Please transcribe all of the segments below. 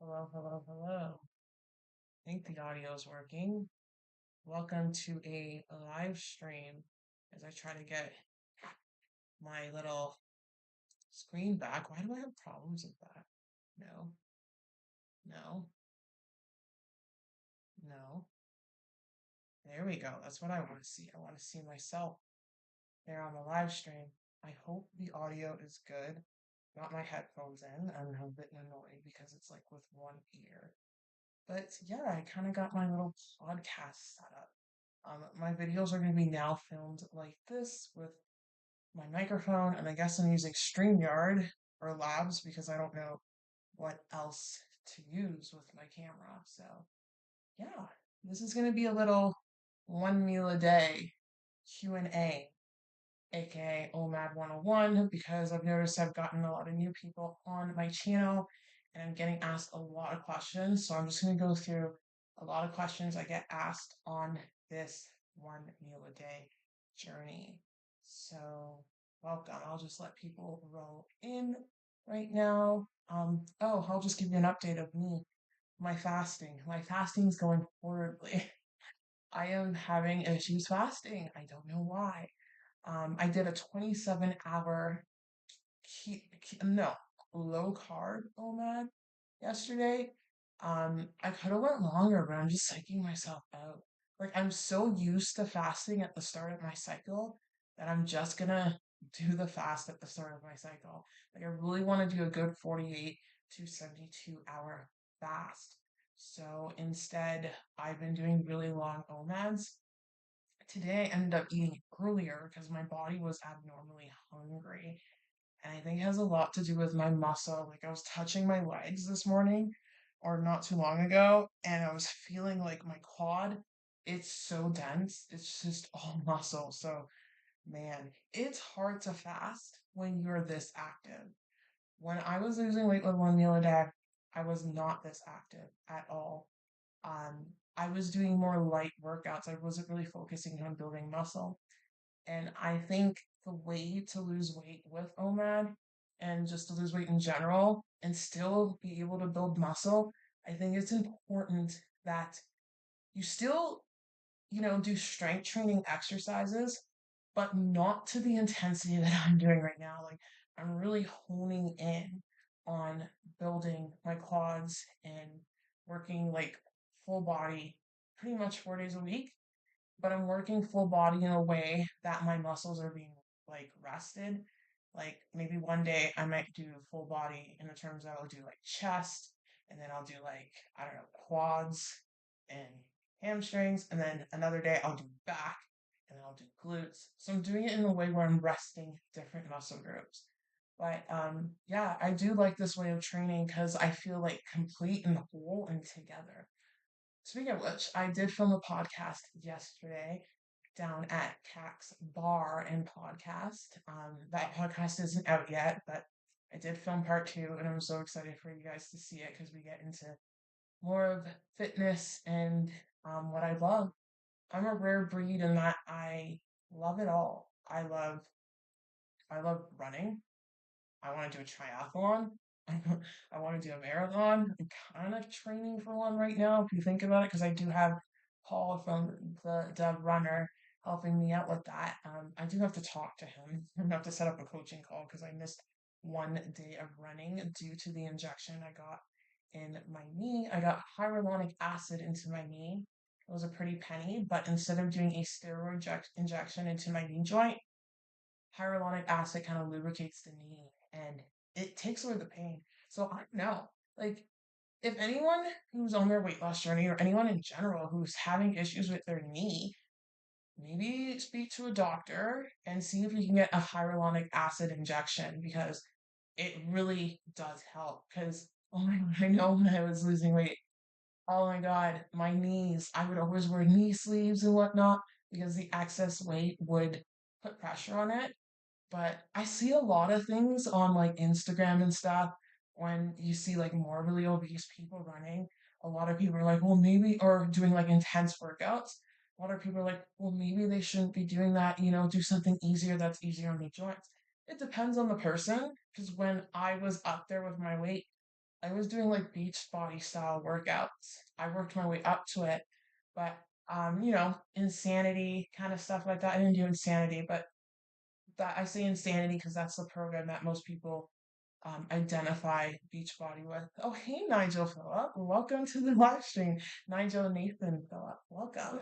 Hello, hello, hello. I think the audio is working. Welcome to a live stream as I try to get my little screen back. Why do I have problems with that? No, no, no. There we go. That's what I want to see. I want to see myself there on the live stream. I hope the audio is good. Got my headphones in. I'm a bit annoyed because it's like with one ear. But yeah, I kind of got my little podcast set up. My videos are going to be now filmed like this with my microphone, and I guess I'm using StreamYard or Labs because I don't know what else to use with my camera. So, yeah, this is going to be a little one meal a day Q&A, aka Omad 101, because I've noticed I've gotten a lot of new people on my channel and I'm getting asked a lot of questions. So I'm just going to go through a lot of questions I get asked on this one meal a day journey. So, welcome. I'll just let people roll in right now. I'll just give you an update of me, my fasting. My fasting's going horribly. I am having issues fasting. I don't know why. I did a 27-hour no, low carb OMAD yesterday. I could have went longer, but I'm just psyching myself out. Like I'm so used to fasting at the start of my cycle that I'm just gonna do the fast at the start of my cycle. Like I really want to do a good 48 to 72 hour fast. So instead, I've been doing really long OMADs. Today I ended up eating earlier because my body was abnormally hungry. And I think it has a lot to do with my muscle. Like I was touching my legs this morning or not too long ago, and I was feeling like my quad, it's so dense. It's just all muscle. So, man, it's hard to fast when you're this active. When I was losing weight with one meal a day, I was not this active at all. Um, I was doing more light workouts. I wasn't really focusing on building muscle. And I think the way to lose weight with OMAD and just to lose weight in general and still be able to build muscle, I think it's important that you still, do strength training exercises, but not to the intensity that I'm doing right now. Like, I'm really honing in on building my quads and working like full body pretty much 4 days a week, but I'm working full body in a way that my muscles are being like rested. Like maybe one day I might do full body in the terms that I'll do like chest, and then I'll do like, I don't know, quads and hamstrings, and then another day I'll do back, and then I'll do glutes. So I'm doing it in a way where I'm resting different muscle groups. But yeah, I do like this way of training because I feel like complete and whole and together. Speaking of which, I did film a podcast yesterday down at Cax Bar and Podcast. That podcast isn't out yet, but I did film part two, and I'm so excited for you guys to see it because we get into more of fitness and what I love. I'm a rare breed in that I love it all. I love running. I want to do a triathlon. I want to do a marathon. I'm kind of training for one right now, if you think about it, because I do have Paul from the runner helping me out with that. I do have to talk to him. I'm gonna have to set up a coaching call because I missed one day of running due to the injection I got in my knee. I got hyaluronic acid into my knee. It was a pretty penny, but instead of doing a steroid injection into my knee joint, hyaluronic acid kind of lubricates the knee and it takes away the pain. So I don't know. Like, if anyone who's on their weight loss journey or anyone in general who's having issues with their knee, maybe speak to a doctor and see if you can get a hyaluronic acid injection because it really does help. Because, oh my God, I know when I was losing weight, oh my God, my knees, I would always wear knee sleeves and whatnot because the excess weight would put pressure on it. But I see a lot of things on like Instagram and stuff when you see like morbidly obese people running. A lot of people are like, well, maybe, or doing like intense workouts. A lot of people are like, well, maybe they shouldn't be doing that, do something easier that's easier on the joints. It depends on the person. Because when I was up there with my weight, I was doing like beach body style workouts. I worked my way up to it, but insanity kind of stuff like that. I didn't do insanity, but that I say insanity because that's the program that most people identify Beachbody with. Oh, hey, Nigel Phillip. Welcome to the live stream. Nigel Nathan Phillip, welcome.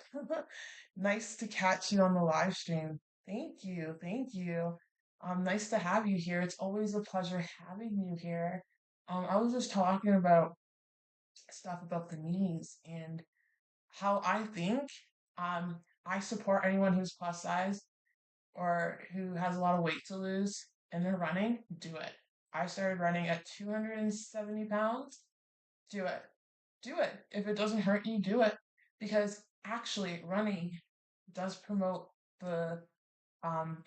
Nice to catch you on the live stream. Thank you. Thank you. Nice to have you here. It's always a pleasure having you here. I was just talking about stuff about the knees and how I think I support anyone who's plus size or who has a lot of weight to lose and they're running, do it. I started running at 270 pounds. Do it. Do it. If it doesn't hurt you, do it. Because actually, running does promote the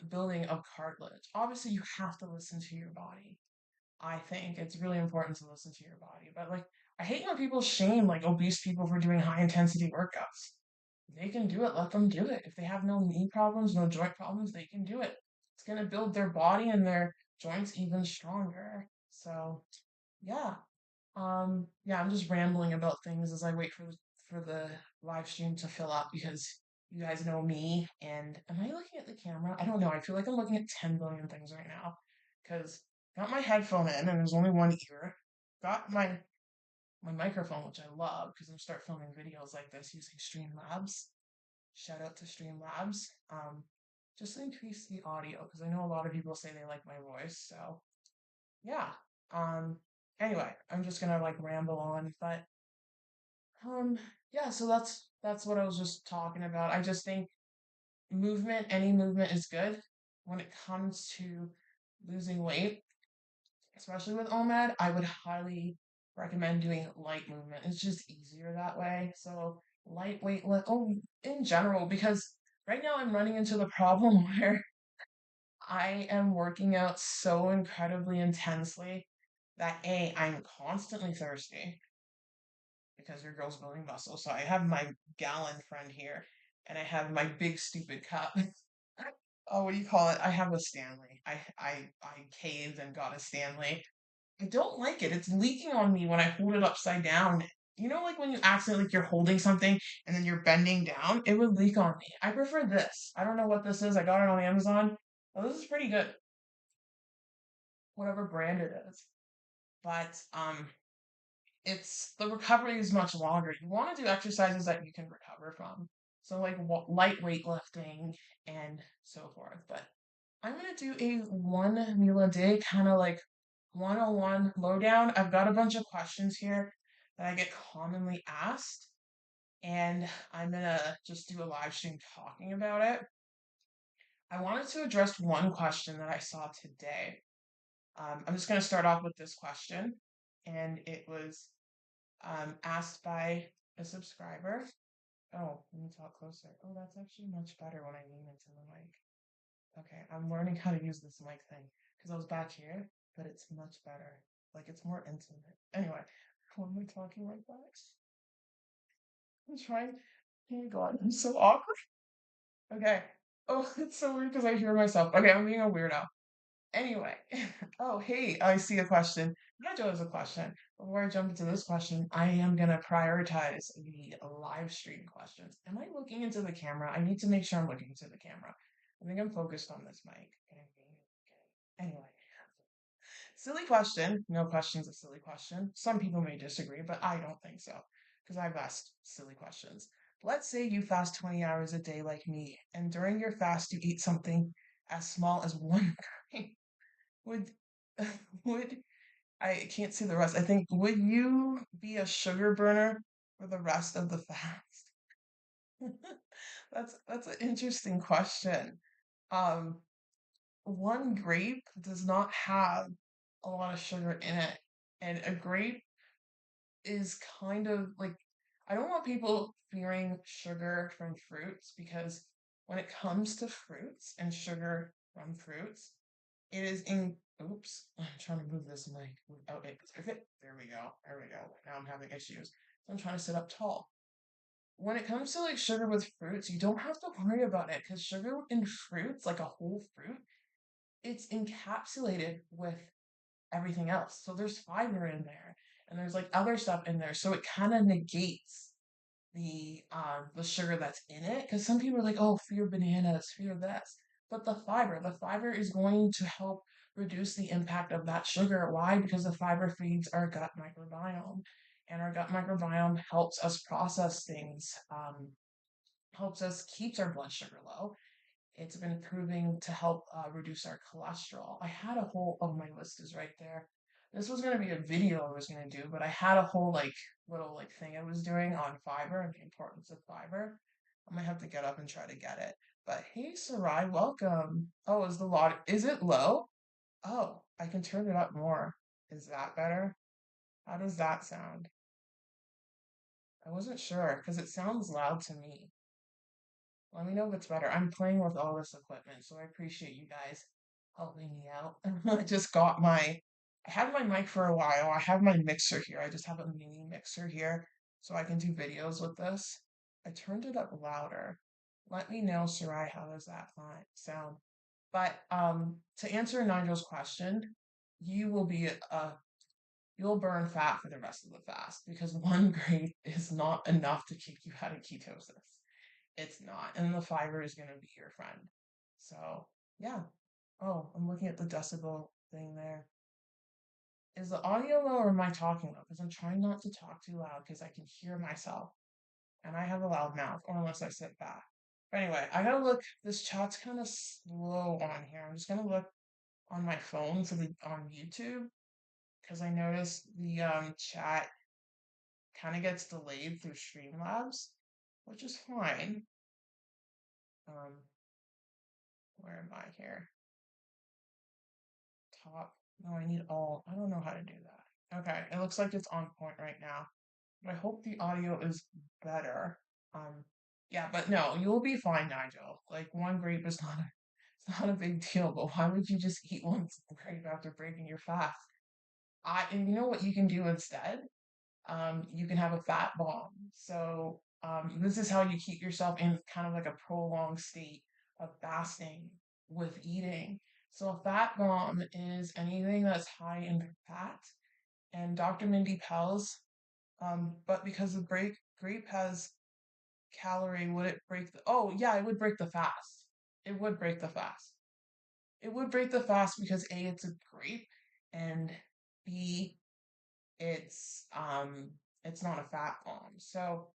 building of cartilage. Obviously, you have to listen to your body. I think it's really important to listen to your body. But like, I hate when people shame like obese people for doing high intensity workouts. They can do it, let them do it. If they have no knee problems, no joint problems, they can do it. It's gonna build their body and their joints even stronger. So yeah. Yeah, I'm just rambling about things as I wait for the live stream to fill up because you guys know me and am I looking at the camera? I don't know. I feel like I'm looking at 10 billion things right now because got my headphone in and there's only one ear. Got my microphone, which I love because I'm start filming videos like this using Streamlabs. Shout out to Streamlabs. Just to increase the audio because I know a lot of people say they like my voice. So yeah. Um. Anyway, I'm just gonna like ramble on, but um. Yeah. So that's what I was just talking about. I just think movement, any movement is good when it comes to losing weight, especially with Omad. I would highly recommend doing light movement. It's just easier that way. So lightweight, in general, because right now I'm running into the problem where I am working out so incredibly intensely that I'm constantly thirsty because your girl's building muscle. So I have my gallon friend here and I have my big stupid cup. Oh, what do you call it? I have a Stanley. I caved and got a Stanley. I don't like it. It's leaking on me when I hold it upside down. You know, like when you accidentally like you're holding something and then you're bending down, it would leak on me. I prefer this. I don't know what this is. I got it on Amazon. Oh, this is pretty good. Whatever brand it is. But it's the recovery is much longer. You want to do exercises that you can recover from. So like light weightlifting and so forth. But I'm gonna do a one meal a day kind of like 101 lowdown. I've got a bunch of questions here that I get commonly asked, and I'm gonna just do a live stream talking about it. I wanted to address one question that I saw today. I'm just gonna start off with this question, and it was asked by a subscriber. Oh, let me talk closer. Oh, that's actually much better when I lean into the mic. Okay, I'm learning how to use this mic thing because I was back here, but it's much better. Like it's more intimate. Anyway, why am I talking like that? I'm trying. Oh my god, I'm so awkward. Okay. Oh, it's so weird because I hear myself. Okay, I'm being a weirdo. Anyway, oh hey, I see a question. Nigel has a question. Before I jump into this question, I am gonna prioritize the live stream questions. Am I looking into the camera? I need to make sure I'm looking into the camera. I think I'm focused on this mic. Okay. Anyway, silly question. No question's a silly question. Some people may disagree, but I don't think so because I've asked silly questions. Let's say you fast 20 hours a day like me, and during your fast you eat something as small as one grain. Would would I can't see the rest. I think would you be a sugar burner for the rest of the fast? That's an interesting question. Um, one grape does not have a lot of sugar in it, and a grape is kind of like I don't want people fearing sugar from fruits because when it comes to fruits and sugar from fruits, it is in. Oops, I'm trying to move this mic without it. Okay, there we go. There we go. Now I'm having issues. So I'm trying to sit up tall. When it comes to like sugar with fruits, you don't have to worry about it because sugar in fruits, like a whole fruit, it's encapsulated with everything else. So there's fiber in there. and there's like other stuff in there, so it kind of negates the sugar that's in it. Because some people are like, oh, fear bananas, fear this, but the fiber is going to help reduce the impact of that sugar. Why? Because the fiber feeds our gut microbiome, and our gut microbiome helps us process things, helps us keeps our blood sugar low. It's been proving to help reduce our cholesterol. I had a whole, oh, my list is right there. This was going to be a video I was going to do, but I had a whole like little like thing I was doing on fiber and the importance of fiber. I might have to get up and try to get it. But hey, Sarai, welcome. Oh, is it low? Oh, I can turn it up more. Is that better? How does that sound? I wasn't sure because it sounds loud to me. Let me know if it's better. I'm playing with all this equipment, so I appreciate you guys helping me out. I just got I had my mic for a while. I have my mixer here. I just have a mini mixer here, so I can do videos with this. I turned it up louder. Let me know, Sarai, how does that sound? But to answer Nigel's question, you will be you'll burn fat for the rest of the fast because one grape is not enough to keep you out of ketosis. It's not. And the fiber is going to be your friend. So, yeah. Oh, I'm looking at the decibel thing there. Is the audio low or am I talking low? Because I'm trying not to talk too loud because I can hear myself. And I have a loud mouth, or unless I sit back. But anyway, I gotta look. This chat's kind of slow on here. I'm just gonna look on my phone on YouTube because I noticed the chat kind of gets delayed through Streamlabs, which is fine. Um, where am I here? Top. No, I need all. I don't know how to do that. Okay, it looks like it's on point right now. But I hope the audio is better. Um, yeah, but no, you'll be fine, Nigel. Like one grape is not it's not a big deal. But why would you just eat one grape after breaking your fast? And you know what you can do instead? You can have a fat bomb. So this is how you keep yourself in kind of like a prolonged state of fasting with eating. So a fat bomb is anything that's high in fat. And Dr. Mindy Pell's, but because the grape has calorie, would it break the? Oh yeah, it would break the fast. It would break the fast. It would break the fast because A, it's a grape, and B, it's not a fat bomb. So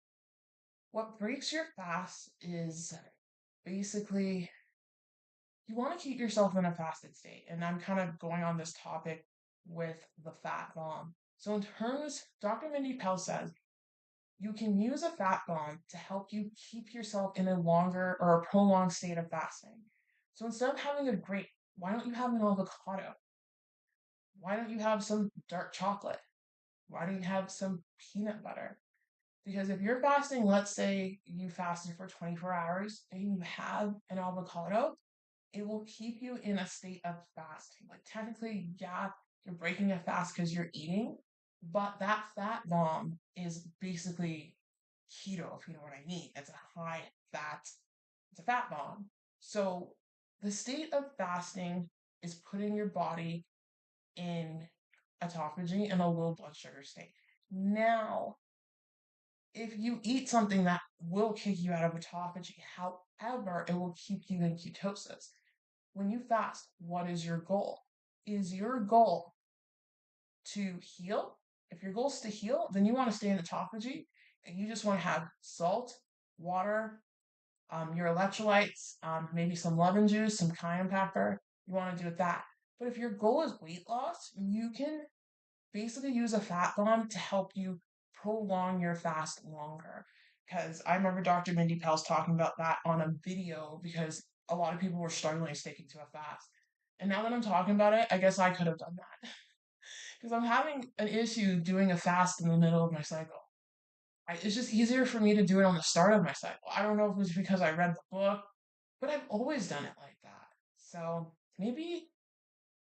what breaks your fast is basically you want to keep yourself in a fasted state. And I'm kind of going on this topic with the fat bomb. So in terms, Dr. Mindy Pell says you can use a fat bomb to help you keep yourself in a longer or a prolonged state of fasting. So instead of having a grape, why don't you have an avocado? Why don't you have some dark chocolate? Why don't you have some peanut butter? Because if you're fasting, let's say you fasted for 24 hours and you have an avocado, it will keep you in a state of fasting. Like technically, yeah, you're breaking a fast because you're eating, but that fat bomb is basically keto, if you know what I mean. It's a high fat, it's a fat bomb. So the state of fasting is putting your body in autophagy and a low blood sugar state. Now, if you eat something that will kick you out of autophagy, however, it will keep you in ketosis. When you fast, what is your goal? Is your goal to heal? If your goal is to heal, then you want to stay in autophagy and you just want to have salt, water, your electrolytes, maybe some lemon juice, some cayenne pepper. You want to do that. But if your goal is weight loss, you can basically use a fat bomb to help you prolong your fast longer. Because I remember Dr. Mindy Pell's talking about that on a video because a lot of people were struggling sticking to a fast. And now that I'm talking about it, I guess I could have done that. Because I'm having an issue doing a fast in the middle of my cycle. It's just easier for me to do it on the start of my cycle. I don't know if it's because I read the book, but I've always done it like that. So maybe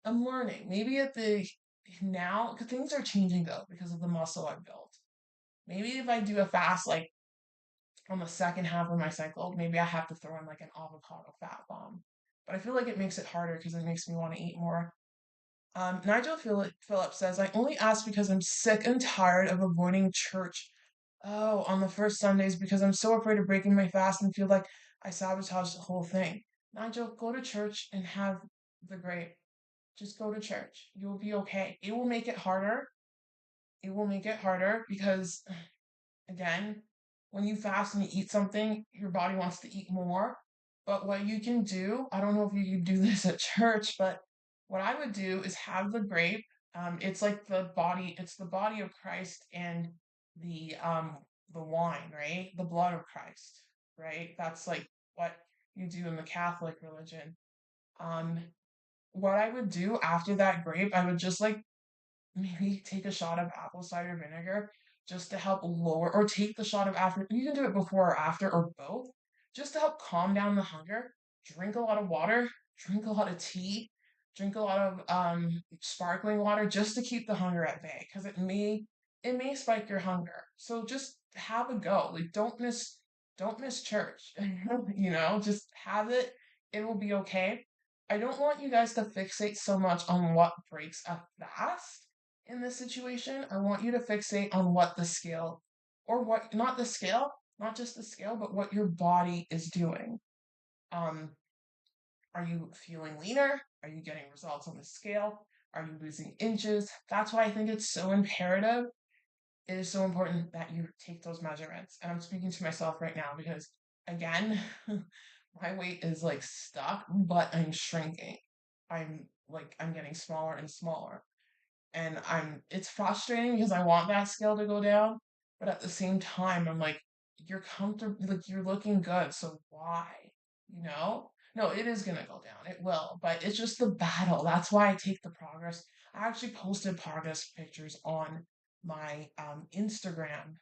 I'm learning. Maybe at the now, because things are changing though because of the muscle I've built. Maybe if I do a fast like on the second half of my cycle, maybe I have to throw in like an avocado fat bomb. But I feel like it makes it harder because it makes me want to eat more. Nigel Phillips says, I only ask because I'm sick and tired of avoiding church. Oh, on the first Sundays because I'm so afraid of breaking my fast and feel like I sabotage the whole thing. Nigel, go to church and have the grape. Just go to church. You'll be okay. It will make it harder. It will make it harder because again, when you fast and you eat something, your body wants to eat more. But what you can do, I don't know if you do this at church, but what I would do is have the grape. It's like it's the body of Christ and the wine, right? The blood of Christ, right? That's like what you do in the Catholic religion. Um, what I would do after that grape, I would just like maybe take a shot of apple cider vinegar just to help lower, or take the shot of after. You can do it before or after, or both, just to help calm down the hunger. Drink a lot of water, drink a lot of tea, drink a lot of sparkling water just to keep the hunger at bay because it may spike your hunger. So just have a go. Like don't miss church. Just have it. It will be okay. I don't want you guys to fixate so much on what breaks a fast in this situation. I want you to fixate on what the scale, or what, not the scale, not just the scale, but what your body is doing. Um, are you feeling leaner? Are you getting results on the scale? Are you losing inches? That's why I think it's so imperative. It is so important that you take those measurements. And I'm speaking to myself right now because, again, my weight is like stuck, but I'm shrinking. I'm getting smaller and smaller, and it's frustrating because I want that scale to go down, but at the same time I'm like, you're comfortable, like you're looking good, so why? You know? No, it is gonna go down. It will, but it's just the battle. That's why I take the progress. I actually posted progress pictures on my Instagram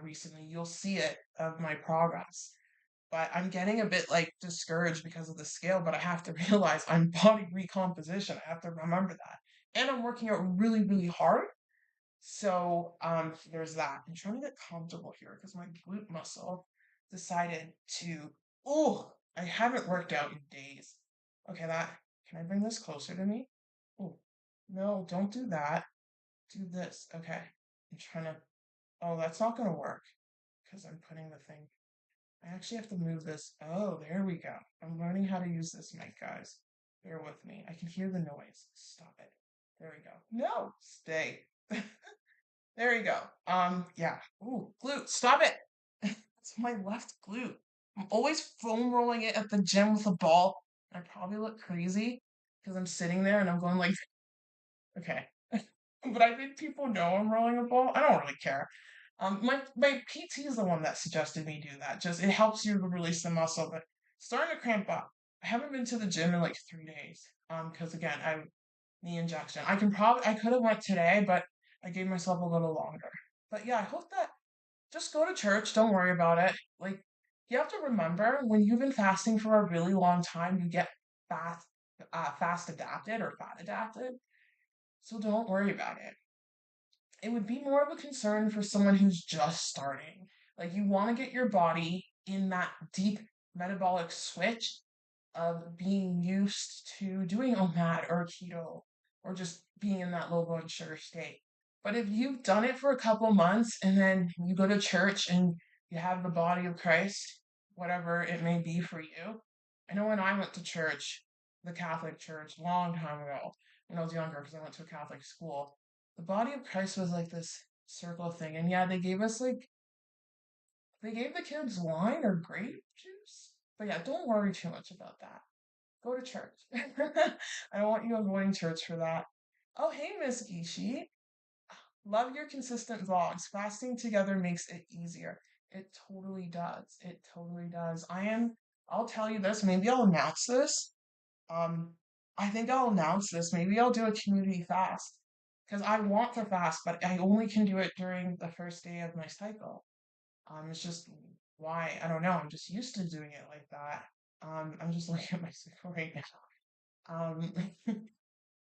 recently. You'll see it of my progress. But I'm getting a bit like discouraged because of the scale, but I have to realize I'm body recomposition. I have to remember that. And I'm working out really, really hard. So there's that. I'm trying to get comfortable here because my glute muscle decided to, oh, I haven't worked out in days. Okay, that, can I bring this closer to me? Oh, no, don't do that. Do this. Okay. I'm trying to, oh, that's not gonna work because I'm putting the thing, I actually have to move this. Oh, there we go. I'm learning how to use this mic, guys. Bear with me. I can hear the noise. Stop it. There we go. No, stay. There we go. Yeah. Ooh, glute. Stop it. It's my left glute. I'm always foam rolling it at the gym with a ball. I probably look crazy because I'm sitting there and I'm going like, okay. But I think people know I'm rolling a ball. I don't really care. My PT is the one that suggested me do that. Just it helps you to release the muscle, but it's starting to cramp up. I haven't been to the gym in like 3 days. Because again, I knee injection. I could have went today, but I gave myself a little longer. But yeah, I hope that just go to church. Don't worry about it. Like you have to remember when you've been fasting for a really long time, you get fast adapted or fat adapted. So don't worry about it. It would be more of a concern for someone who's just starting. Like you want to get your body in that deep metabolic switch of being used to doing OMAD or keto or just being in that low blood sugar state. But if you've done it for a couple months and then you go to church and you have the body of Christ, whatever it may be for you. I know when I went to church, the Catholic church, long time ago, when I was younger, because I went to a Catholic school, the body of Christ was like this circle thing. And yeah, they gave the kids wine or grape juice. But yeah, don't worry too much about that. Go to church. I don't want you avoiding church for that. Oh, hey, Miss Gishi. Love your consistent vlogs. Fasting together makes it easier. It totally does. It totally does. I'll tell you this, maybe I'll announce this. Um, I think I'll announce this. Maybe I'll do a community fast. Because I want to fast, but I only can do it during the first day of my cycle. It's just why, I don't know. I'm just used to doing it like that. I'm just looking at my cycle right now.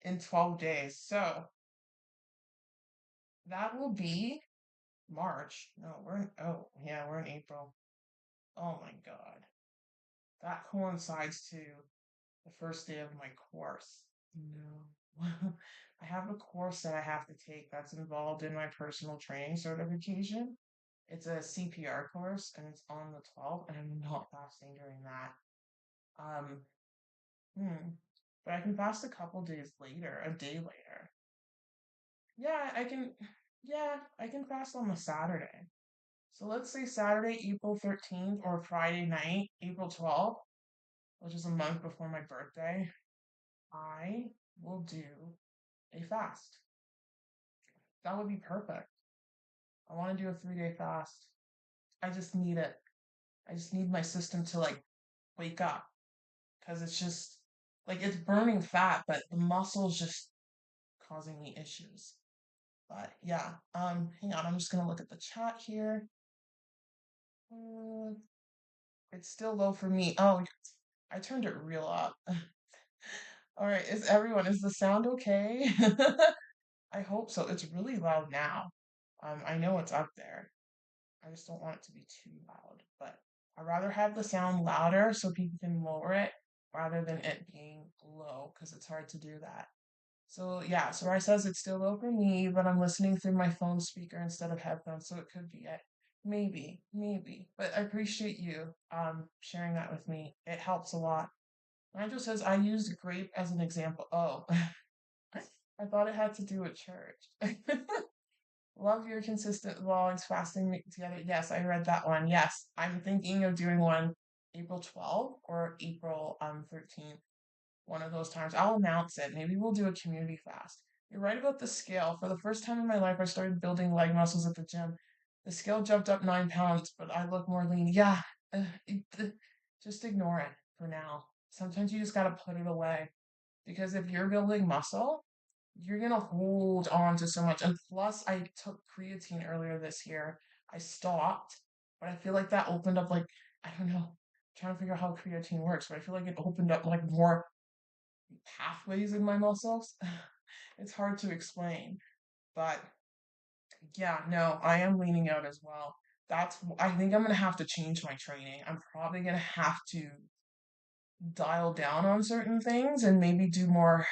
In 12 days. So that will be March. No, oh, yeah, we're in April. Oh my God. That coincides to the first day of my course. No. I have a course that I have to take that's involved in my personal training certification. It's a CPR course and it's on the 12th, and I'm not fasting during that. Um, hmm. But I can fast a couple days later, a day later. Yeah, I can, yeah, I can fast on the Saturday. So let's say Saturday, April 13th, or Friday night, April 12th, which is a month before my birthday. I will do a fast. That would be perfect. I want to do a 3-day fast. I just need it. I just need my system to like wake up because it's just like it's burning fat, but the muscle's just causing me issues. But yeah, hang on, I'm just gonna look at the chat here. Uh, it's still low for me. Oh, I turned it real up. All right, is the sound okay? I hope so. It's really loud now. I know it's up there. I just don't want it to be too loud. But I'd rather have the sound louder so people can lower it rather than it being low because it's hard to do that. So yeah, Soraya says it's still low for me, but I'm listening through my phone speaker instead of headphones, so it could be it. Maybe, maybe. But I appreciate you sharing that with me. It helps a lot. Nigel says I used grape as an example. Oh, I thought it had to do with church. Love your consistent vlogs, fasting together. Yes, I read that one. Yes, I'm thinking of doing one April 12th or April 13th. One of those times. I'll announce it. Maybe we'll do a community fast. You're right about the scale. For the first time in my life, I started building leg muscles at the gym. The scale jumped up 9 pounds, but I look more lean. Yeah, just ignore it for now. Sometimes you just gotta put it away because if you're building muscle, you're gonna hold on to so much. And plus, I took creatine earlier this year. I stopped, but I feel like that opened up like I don't know. I'm trying to figure out how creatine works, but I feel like it opened up like more pathways in my muscles. It's hard to explain, but yeah, no, I am leaning out as well. I think I'm gonna have to change my training. I'm probably gonna have to dial down on certain things and maybe do more,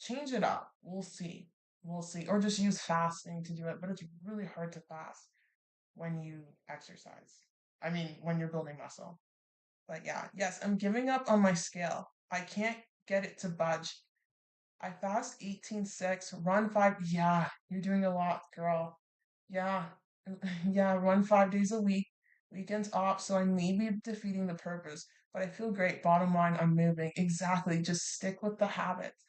change it up. We'll see. We'll see. Or just use fasting to do it, but it's really hard to fast when you exercise. I mean, when you're building muscle. But yeah, yes, I'm giving up on my scale. I can't get it to budge. I fast 18-6, run 5. Yeah, you're doing a lot, girl. Yeah, yeah, run 5 days a week, weekends off, so I may be defeating the purpose, but I feel great. Bottom line, I'm moving. Exactly. Just stick with the habits.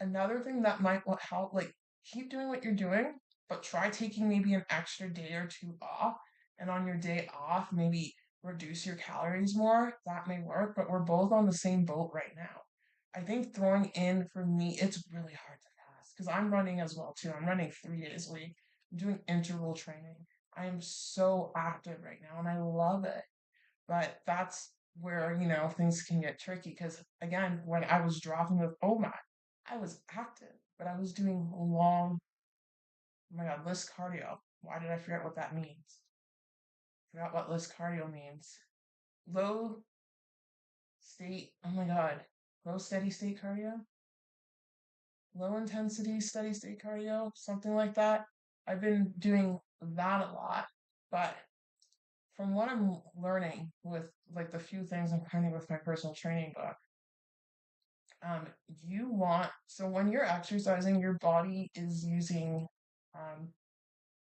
Another thing that might help, like, keep doing what you're doing, but try taking maybe an extra day or two off. And on your day off, maybe reduce your calories more. That may work, but we're both on the same boat right now. I think throwing in for me, it's really hard to fast because I'm running as well too. I'm running 3 days a week. I'm doing interval training. I am so active right now and I love it. But that's where, things can get tricky because, again, when I was dropping with Omad, I was active, but I was doing long, oh my God, list cardio. Why did I forget what that means? Forgot what list cardio means. Low state, oh my God, low steady state cardio? Low intensity steady state cardio? Something like that. I've been doing that a lot, but from what I'm learning with like the few things I'm learning with my personal training book, um, so when you're exercising, your body is using um,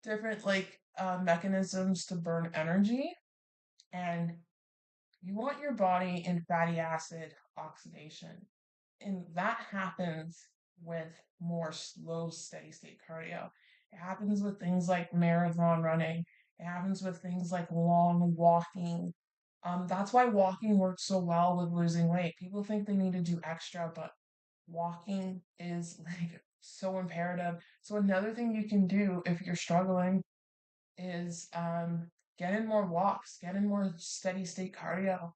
different like mechanisms to burn energy, and you want your body in fatty acid oxidation, and that happens with more slow steady state cardio. It happens with things like marathon running. It happens with things like long walking. That's why walking works so well with losing weight. People think they need to do extra, but walking is like so imperative. So another thing you can do if you're struggling is get in more walks, get in more steady state cardio.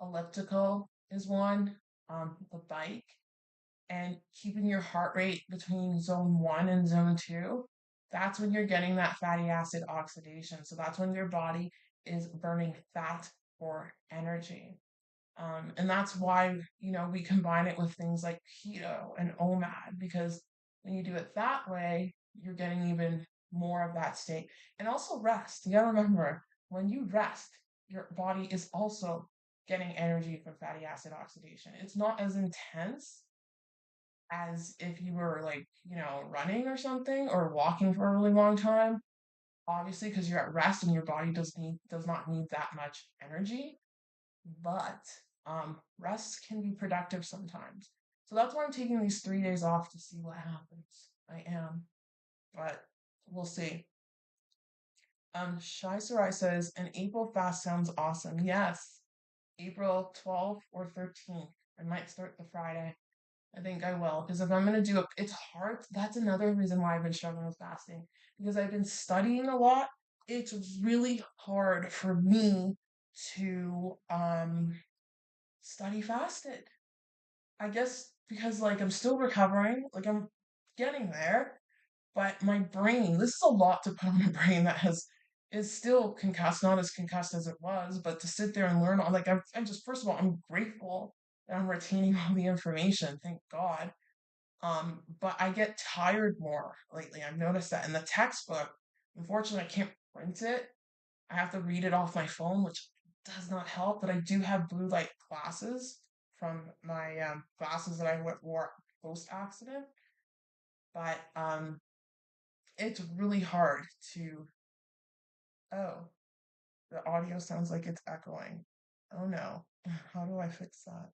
Elliptical is one, the bike, and keeping your heart rate between zone 1 and zone 2. That's when you're getting that fatty acid oxidation. So that's when your body is burning fat for energy. And that's why, we combine it with things like keto and OMAD, because when you do it that way, you're getting even more of that state. And also rest. You gotta remember, when you rest, your body is also getting energy from fatty acid oxidation. It's not as intense as if you were like, running or something or walking for a really long time. Obviously, because you're at rest and your body does not need that much energy, but rest can be productive sometimes. So that's why I'm taking these 3 days off to see what happens. I am, but we'll see. Shy Sarai says an April fast sounds awesome. Yes, April 12th or 13th. I might start the Friday. I think I will, because if I'm gonna do it, it's hard. That's another reason why I've been struggling with fasting, because I've been studying a lot. It's really hard for me to study fasted. I guess because like I'm still recovering, like I'm getting there, but my brain, this is a lot to put on a brain that is still concussed, not as concussed as it was, but to sit there and learn on like I'm just first of all, I'm grateful that I'm retaining all the information, thank God. But I get tired more lately. I've noticed that in the textbook, unfortunately I can't print it. I have to read it off my phone, which does not help. But I do have blue light glasses from my glasses that I wore post accident. But it's really hard to. Oh, the audio sounds like it's echoing. Oh no. How do I fix that?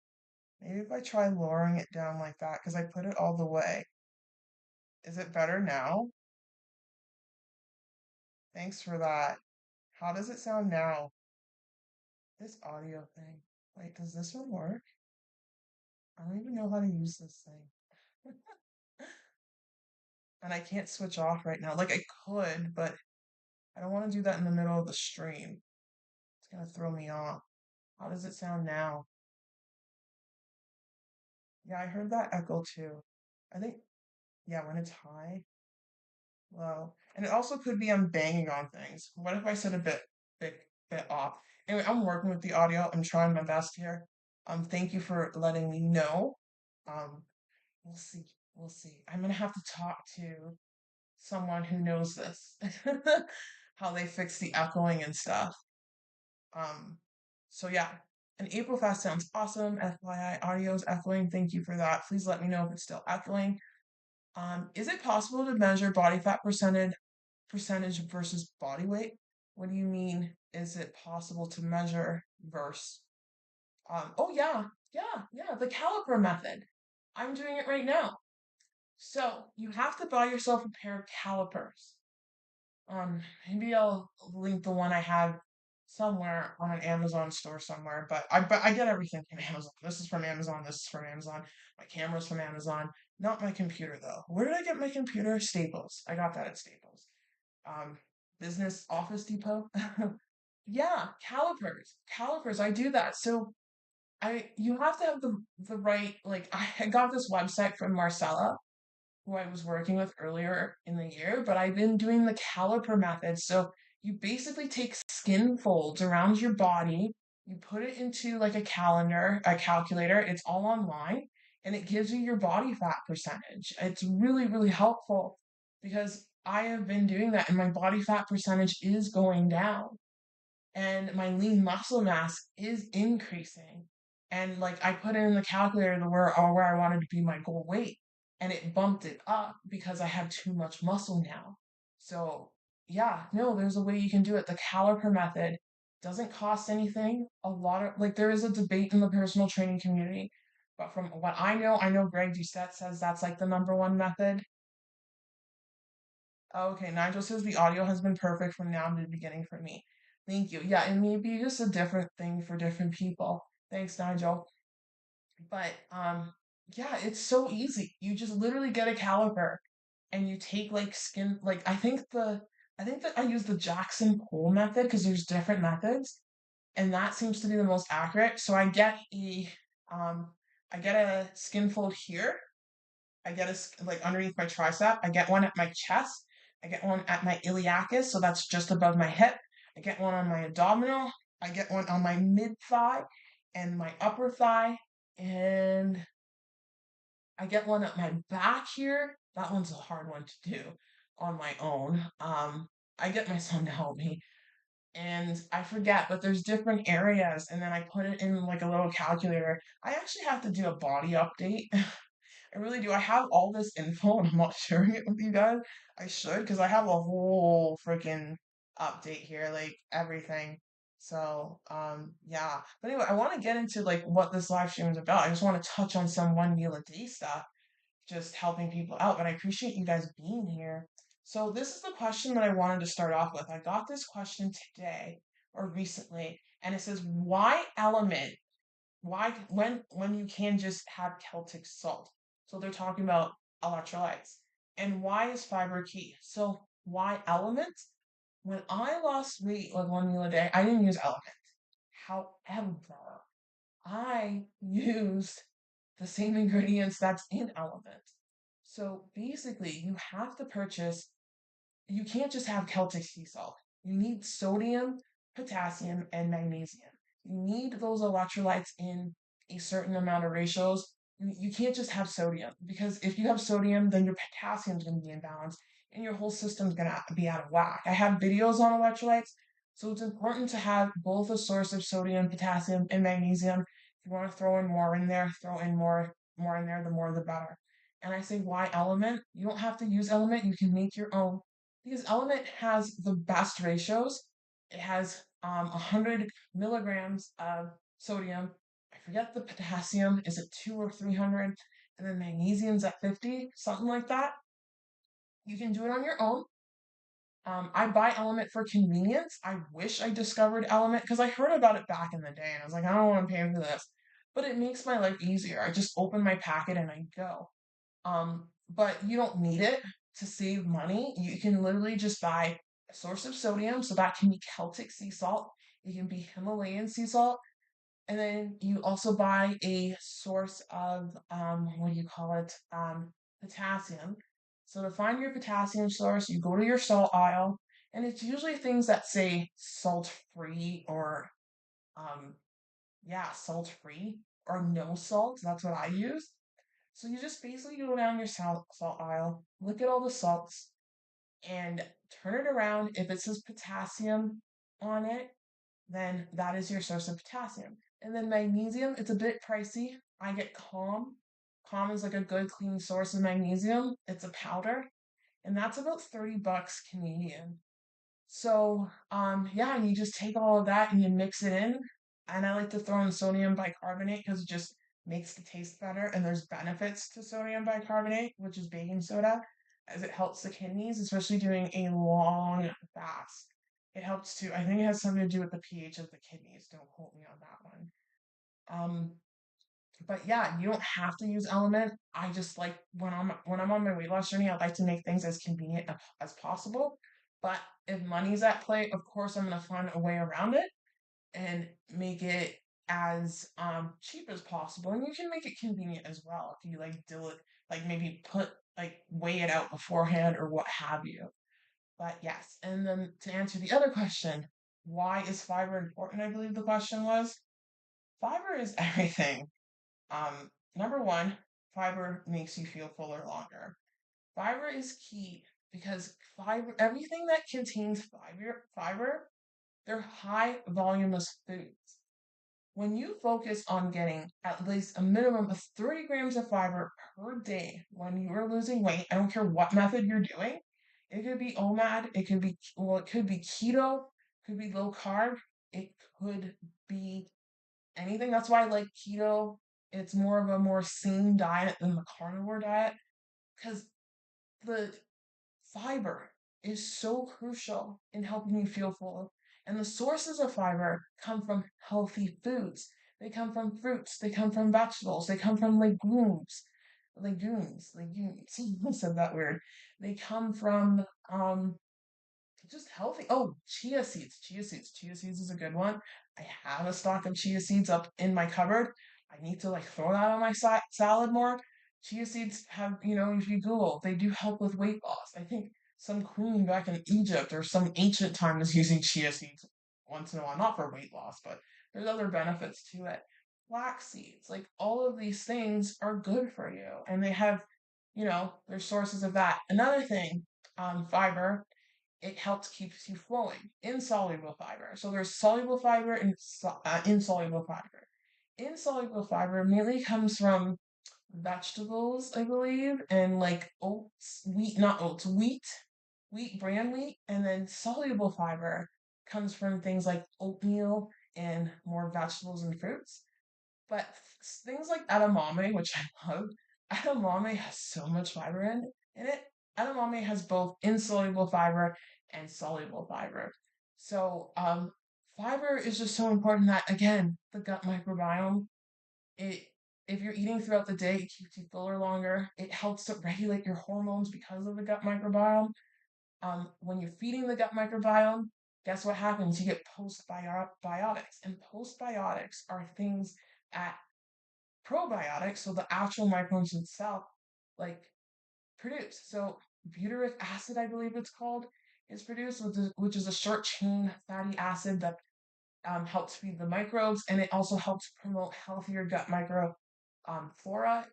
Maybe if I try lowering it down like that, because I put it all the way. Is it better now? Thanks for that. How does it sound now? This audio thing. Wait, does this one work? I don't even know how to use this thing. And I can't switch off right now. Like I could, but I don't want to do that in the middle of the stream. It's gonna throw me off. How does it sound now? Yeah, I heard that echo too. I think, yeah, when it's high, low. And it also could be I'm banging on things. What if I said a bit off? Anyway, I'm working with the audio. I'm trying my best here. Thank you for letting me know. Um, we'll see. We'll see. I'm gonna have to talk to someone who knows this, how they fix the echoing and stuff. Um, so yeah, an April fast sounds awesome. FYI, audio is echoing. Thank you for that. Please let me know if it's still echoing. Is it possible to measure body fat percentage versus body weight? What do you mean? Is it possible to measure versus? Oh yeah, the caliper method. I'm doing it right now. So you have to buy yourself a pair of calipers. Maybe I'll link the one I have somewhere on an Amazon store somewhere, but I get everything from Amazon. This is from Amazon, this is from Amazon. My camera's from Amazon. Not my computer though. Where did I get my computer? Staples. I got that at Staples. Um, Business Office Depot. Yeah, calipers. Calipers. I do that. So you have to have the right like I got this website from Marcella who I was working with earlier in the year, but I've been doing the caliper method. So you basically take skin folds around your body, you put it into like a calculator, it's all online, and it gives you your body fat percentage. It's really, really helpful because I have been doing that and my body fat percentage is going down and my lean muscle mass is increasing. And like I put in the calculator where I wanted to be my goal weight, and it bumped it up because I had too much muscle now. So yeah, no, there's a way you can do it. The caliper method doesn't cost anything. A lot of like there is a debate in the personal training community, but from what I know Greg Doucette says that's like the number one method. Okay, Nigel says the audio has been perfect from now to the beginning for me. Thank you. Yeah, it may be just a different thing for different people. Thanks, Nigel. But yeah, it's so easy. You just literally get a caliper and you take like skin like I think that I use the Jackson Pole method because there's different methods and that seems to be the most accurate. So um I get a skin fold here, I get like underneath my tricep. I get one at my chest. I get one at my iliacus, so that's just above my hip. I get one on my abdominal. I get one on my mid thigh, and my upper thigh, and I get one at my back here. That one's a hard one to do on my own. I get my son to help me, and I forget, but there's different areas, and then I put it in like a little calculator. I actually have to do a body update. I really do. I have all this info and I'm not sharing it with you guys. I should because I have a whole freaking update here, like everything. So, yeah. But anyway, I want to get into like what this live stream is about. I just want to touch on some one meal a day stuff, just helping people out. But I appreciate you guys being here. So this is the question that I wanted to start off with. I got this question today or recently, and it says, why element why when you can just have Celtic salt? So they're talking about electrolytes. And why is fiber key? So why elements? When I lost weight like one meal a day, I didn't use elements. However, I used the same ingredients that's in elements. So basically, you have to purchase you can't just have Celtic sea salt. You need sodium, potassium, and magnesium. You need those electrolytes in a certain amount of ratios. You can't just have sodium because if you have sodium, then your potassium is going to be imbalanced and your whole system's going to be out of whack. I have videos on electrolytes, so it's important to have both a source of sodium, potassium, and magnesium. If you want to throw in more in there, throw in more in there, the more the better. And I say, why element? You don't have to use element, you can make your own because Element has the best ratios. It has 100 milligrams of sodium. I forget the potassium. Is it 2 or 300? And then magnesium's at 50, something like that. You can do it on your own. I buy Element for convenience. I wish I discovered Element because I heard about it back in the day and I was like, I don't want to pay for this. But it makes my life easier. I just open my packet and I go. But you don't need it to save money. You can literally just buy a source of sodium, so that can be Celtic sea salt, it can be Himalayan sea salt, and then you also buy a source of what do you call it? Potassium. So to find your potassium source, you go to your salt aisle, and it's usually things that say salt free or um yeah, salt free or no salt. That's what I use. So you just basically go down your salt aisle, look at all the salts, and turn it around. If it says potassium on it, then that is your source of potassium. And then magnesium, it's a bit pricey. I get Calm. Calm is like a good clean source of magnesium. It's a powder, and that's about 30 bucks Canadian. So, yeah, and you just take all of that and you mix it in. And I like to throw in sodium bicarbonate because it just makes the taste better. And there's benefits to sodium bicarbonate, which is baking soda, as it helps the kidneys, especially doing a long fast. It helps too. I think it has something to do with the pH of the kidneys. Don't quote me on that one. Um, but yeah, you don't have to use element. I just like when I'm on my weight loss journey, I like to make things as convenient as possible. But if money's at play, of course I'm gonna find a way around it and make it as cheap as possible. And you can make it convenient as well if you like do it like maybe put like weigh it out beforehand or what have you. But yes, and then to answer the other question, why is fiber important? I believe the question was. Fiber is everything. Number one, fiber makes you feel fuller longer. Fiber is key because everything that contains fiber, they're high voluminous foods. When you focus on getting at least a minimum of 30 grams of fiber per day when you are losing weight, I don't care what method you're doing. It could be Omad, it could be keto, could be low carb, it could be anything. That's why I like keto. It's more of a more sane diet than the carnivore diet because the fiber is so crucial in helping you feel full. And the sources of fiber come from healthy foods. They come from fruits, they come from vegetables, they come from legumes. I said that weird. They come from just healthy. Oh, chia seeds. Chia seeds. Chia seeds is a good one. I have a stock of chia seeds up in my cupboard. I need to like throw that on my salad more. Chia seeds have, if you Google, they do help with weight loss. I think some queen back in Egypt or some ancient time was using chia seeds once in a while, not for weight loss, but there's other benefits to it. flax seeds. Like all of these things are good for you and they have, their sources of that. Another thing, fiber, it helps keeps you flowing. Insoluble fiber. So there's soluble fiber and insoluble fiber. Insoluble fiber mainly comes from vegetables, I believe, and like oats, wheat, not oats, wheat, bran wheat, and then soluble fiber comes from things like oatmeal and more vegetables and fruits. But things like edamame, which I love, edamame has so much fiber in it. Edamame has both insoluble fiber and soluble fiber. So, fiber is just so important that, again, the gut microbiome, it if you're eating throughout the day, it keeps you fuller longer. It helps to regulate your hormones because of the gut microbiome. When you're feeding the gut microbiome, guess what happens? You get postbiotics, and postbiotics are things that probiotics, so the actual microbes itself, like produce. So butyric acid, I believe it's called, is produced, which is a short chain fatty acid that helps feed the microbes, and it also helps promote healthier gut micro flora.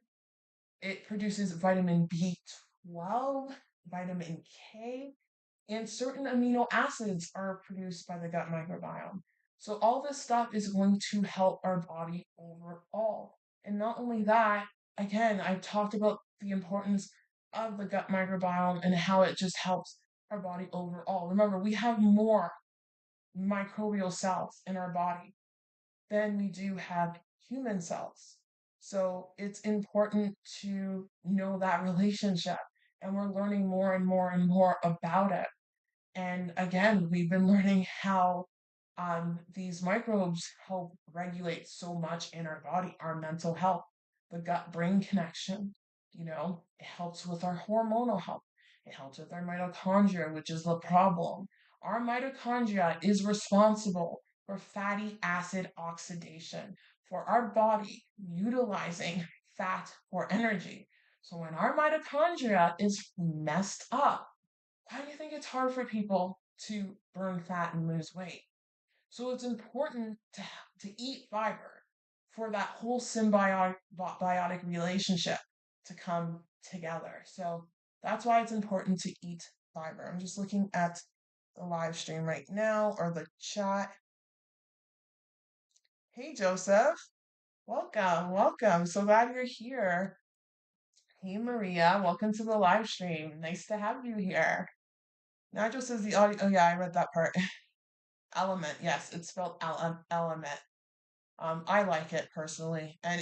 It produces vitamin B12, vitamin K, and certain amino acids are produced by the gut microbiome. So all this stuff is going to help our body overall. And not only that, again, I've talked about the importance of the gut microbiome and how it just helps our body overall. Remember, we have more microbial cells in our body than we do have human cells. So it's important to know that relationship. And we're learning more and more and more about it. And again, we've been learning how these microbes help regulate so much in our body, our mental health, the gut brain connection. It helps with our hormonal health. It helps with our mitochondria, which is the problem. Our mitochondria is responsible for fatty acid oxidation, for our body utilizing fat for energy. So when our mitochondria is messed up, why do you think it's hard for people to burn fat and lose weight? So it's important to eat fiber for that whole symbiotic relationship to come together. So that's why it's important to eat fiber. I'm just looking at the live stream right now or the chat. Hey, Joseph. Welcome, welcome. So glad you're here. Hey, Maria. Welcome to the live stream. Nice to have you here. Nigel says the audio. Oh, yeah, I read that part. Element. Yes, it's spelled element. I like it personally, and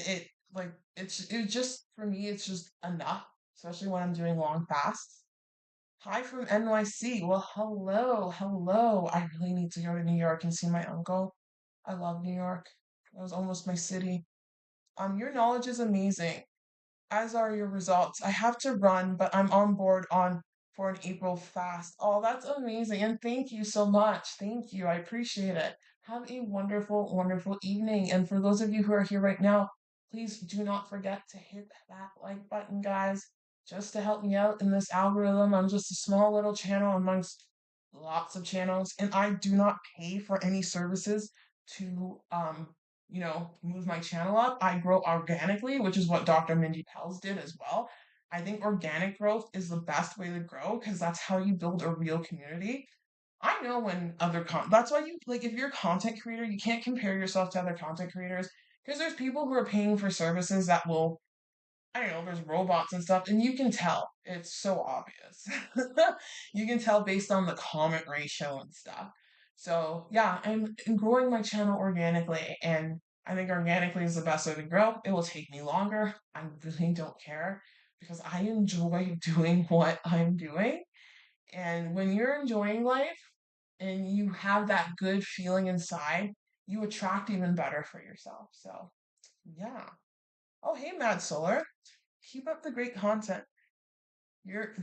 it's just for me. It's just enough, especially when I'm doing long fasts. Hi from NYC. Well, hello, hello. I really need to go to New York and see my uncle. I love New York. That was almost my city. Your knowledge is amazing, as are your results. I have to run, but I'm on board on for an April fast. Oh, that's amazing. And thank you so much. Thank you. I appreciate it. Have a wonderful, wonderful evening. And for those of you who are here right now, please do not forget to hit that like button, guys, just to help me out in this algorithm. I'm just a small little channel amongst lots of channels, and I do not pay for any services to move my channel up. I grow organically, which is what Dr. Mindy Pels did as well. I think organic growth is the best way to grow because that's how you build a real community. I know when that's why you like if you're a content creator, you can't compare yourself to other content creators because there's people who are paying for services that will I don't know, there's robots and stuff, and you can tell. It's so obvious. You can tell based on the comment ratio and stuff. So, yeah, I'm growing my channel organically, and I think organically is the best way to grow. It will take me longer. I really don't care because I enjoy doing what I'm doing. And when you're enjoying life and you have that good feeling inside, you attract even better for yourself. So, yeah. Oh, hey, Mad Solar. Keep up the great content. Your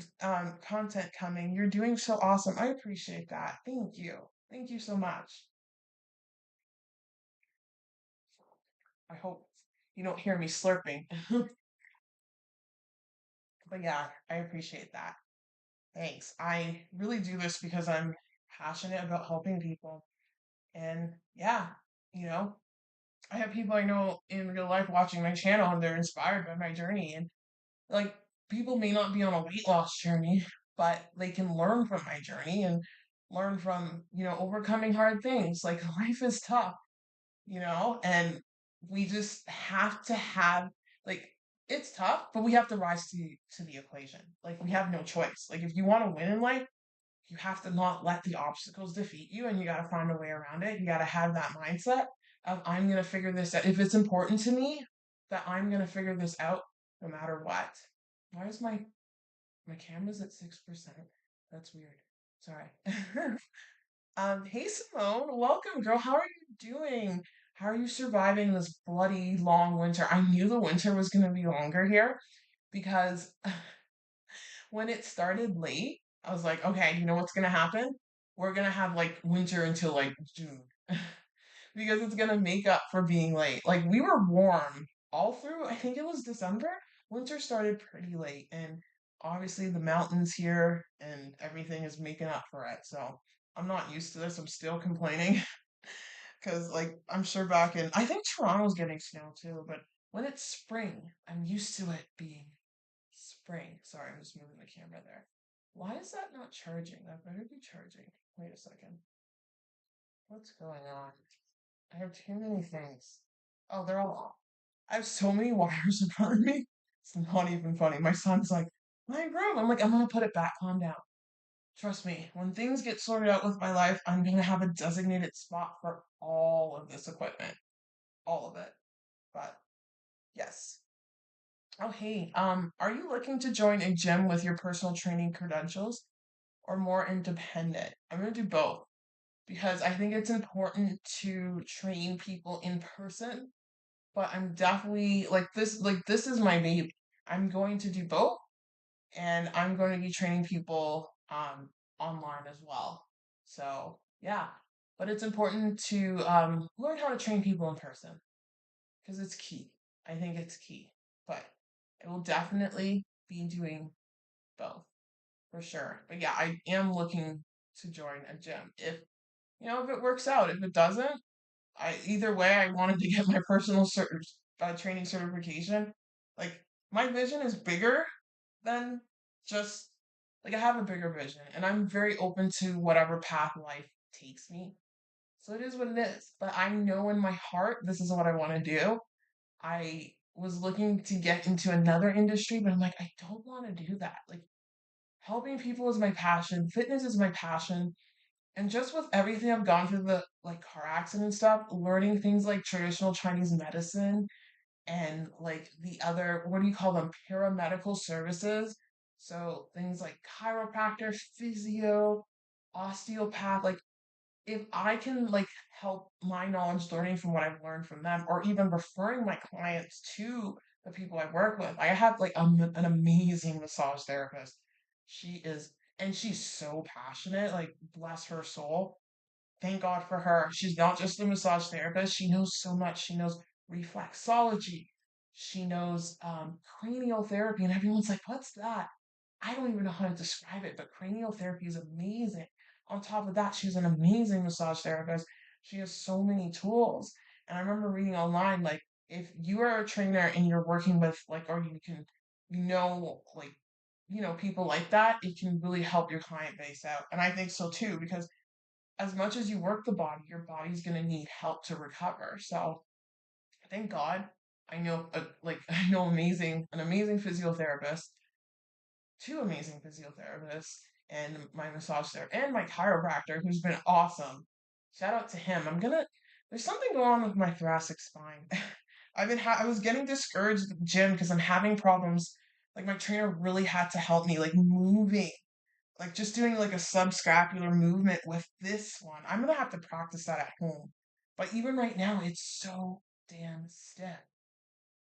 content coming. You're doing so awesome. I appreciate that. Thank you. Thank you so much. I hope you don't hear me slurping. But yeah, I appreciate that. Thanks. I really do this because I'm passionate about helping people. And yeah, you know, I have people I know in real life watching my channel and they're inspired by my journey. And like people may not be on a weight loss journey, but they can learn from my journey and learn from, overcoming hard things. Like life is tough, and we just have to have like it's tough, but we have to rise to the equation. Like we have no choice. Like if you want to win in life, you have to not let the obstacles defeat you and you got to find a way around it. You got to have that mindset of I'm going to figure this out. If it's important to me, that I'm going to figure this out no matter what. Why is my camera's at 6%? That's weird. Sorry. Hey Simone, welcome, girl. How are you doing? How are you surviving this bloody long winter? I knew the winter was going to be longer here because when it started late, I was like, okay, you know what's going to happen? We're going to have like winter until like June because it's going to make up for being late. Like we were warm all through, I think it was December. Winter started pretty late, and obviously the mountains here and everything is making up for it. So I'm not used to this. I'm still complaining because, like, I'm sure back in, I think Toronto's getting snow too, but when it's spring, I'm used to it being spring. Sorry, I'm just moving the camera there. Why is that not charging? That better be charging. Wait a second. What's going on? I have too many things. Oh, they're all. I have so many wires in front of me. It's not even funny. My son's like, my room. I'm like, I'm gonna put it back. Calm down. Trust me, when things get sorted out with my life, I'm gonna have a designated spot for all of this equipment. All of it. But yes. Oh, hey, are you looking to join a gym with your personal training credentials or more independent? I'm gonna do both because I think it's important to train people in person, but I'm definitely like this is my baby. I'm going to do both and I'm going to be training people online as well. So, yeah. But it's important to learn how to train people in person because it's key. I think it's key. But I will definitely be doing both for sure. But yeah, I am looking to join a gym. If it works out. If it doesn't, either way, I wanted to get my personal training certification. Like my vision is bigger than just like I have a bigger vision, and I'm very open to whatever path life takes me. So it is what it is. But I know in my heart this is what I want to do. I was looking to get into another industry, but I'm like, I don't want to do that. Like, helping people is my passion, fitness is my passion. And just with everything I've gone through, the like car accident stuff, learning things like traditional Chinese medicine and like the other, what do you call them, paramedical services. So things like chiropractor, physio, osteopath, like if I can like help my knowledge learning from what I've learned from them, or even referring my clients to the people I work with. I have like an amazing massage therapist. She is, and she's so passionate, like bless her soul. Thank God for her. She's not just a massage therapist. She knows so much. She knows reflexology. She knows cranial therapy. And everyone's like, what's that? I don't even know how to describe it, but cranial therapy is amazing. On top of that, she's an amazing massage therapist. She has so many tools. And I remember reading online, like, if you are a trainer and you're working with, like, or you can, like, people like that, it can really help your client base out. And I think so too, because as much as you work the body, your body's going to need help to recover. So thank God I know, I know an amazing physiotherapist, two amazing physiotherapists, and my massage therapist and my chiropractor, who's been awesome. Shout out to him. There's something going on with my thoracic spine. I was getting discouraged at the gym because I'm having problems. Like my trainer really had to help me, like moving, like just doing like a subscapular movement with this one. I'm gonna have to practice that at home. But even right now, it's so damn stiff.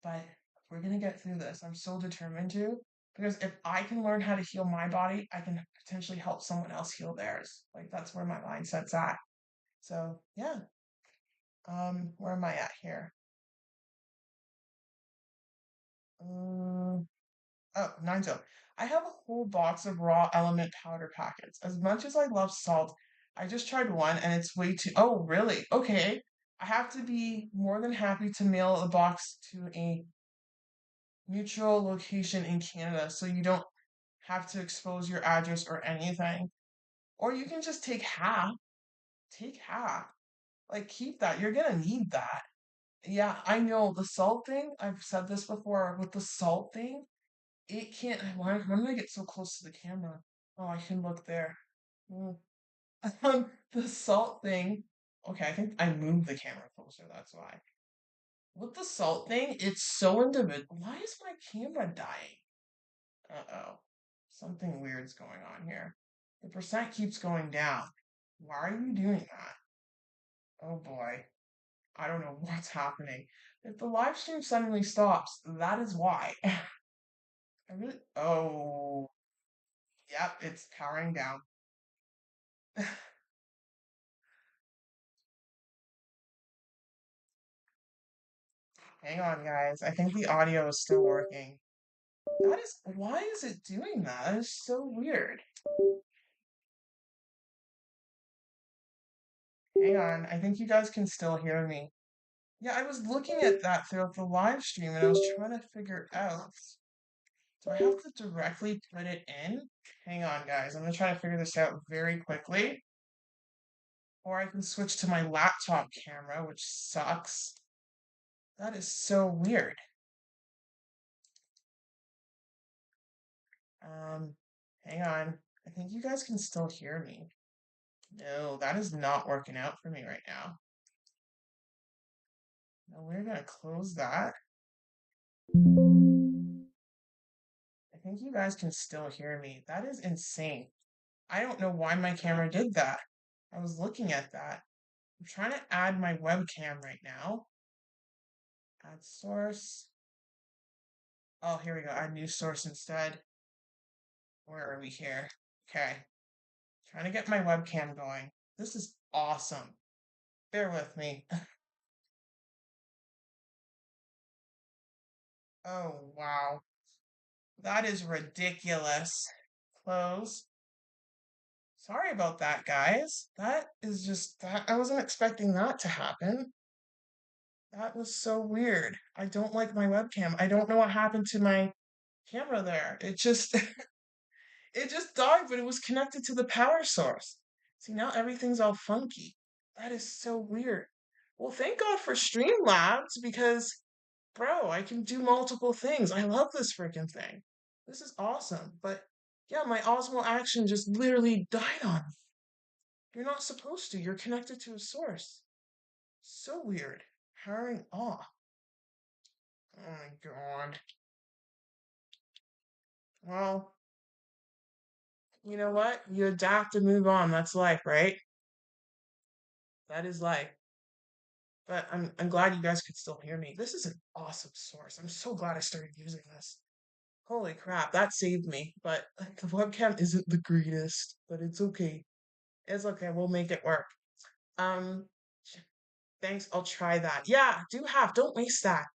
But we're gonna get through this. I'm so determined to. Because if I can learn how to heal my body, I can potentially help someone else heal theirs. Like that's where my mindset's at. So yeah. Where am I at here? Um, oh, 9 zone. I have a whole box of raw element powder packets. As much as I love salt, I just tried one and it's way too. Oh, really? Okay. I have to be more than happy to mail the box to a neutral location in Canada so you don't have to expose your address or anything. Or you can just take half. Take half. Like, keep that. You're gonna need that. Yeah, I know. The salt thing, I've said this before, with the salt thing, it can't. Why did I get so close to the camera? Oh, I can look there. Mm. The salt thing. Okay, I think I moved the camera closer. That's why. With the salt thing, it's so individual. Why is my camera dying? Uh-oh. Something weird's going on here. The percent keeps going down. Why are you doing that? Oh boy. I don't know what's happening. If the live stream suddenly stops, that is why. I really. Oh, yep, it's powering down. Hang on, guys. I think the audio is still working. That is. Why is it doing that? That is so weird. Hang on. I think you guys can still hear me. Yeah, I was looking at that throughout the live stream and I was trying to figure out. Do I have to directly put it in? Hang on, guys. I'm gonna try to figure this out very quickly. Or I can switch to my laptop camera, which sucks. That is so weird. Um, Hang on. I think you guys can still hear me. No, that is not working out for me right now. No, we're gonna close that. I think you guys can still hear me. That is insane. I don't know why my camera did that. I was looking at that. I'm trying to add my webcam right now. Add source. Oh, here we go. Add new source instead. Where are we here? Okay. Trying to get my webcam going. This is awesome. Bear with me. Oh, wow. That is ridiculous. Close. Sorry about that, guys. That is just that I wasn't expecting that to happen. That was so weird. I don't like my webcam. I don't know what happened to my camera there. It just it just died, but it was connected to the power source. See, now everything's all funky. That is so weird. Well, thank God for Streamlabs because, bro, I can do multiple things. I love this freaking thing. This is awesome. But yeah, my Osmo Action just literally died on me. You're not supposed to. You're connected to a source. So weird. Powering off. Oh my God. Well, you know what? You adapt and move on. That's life, right? That is life. But I'm glad you guys could still hear me. This is an awesome source. I'm so glad I started using this. Holy crap, that saved me. But the webcam isn't the greatest, but it's okay. It's okay. We'll make it work. Um, Thanks. I'll try that. Yeah, do have. Don't waste that.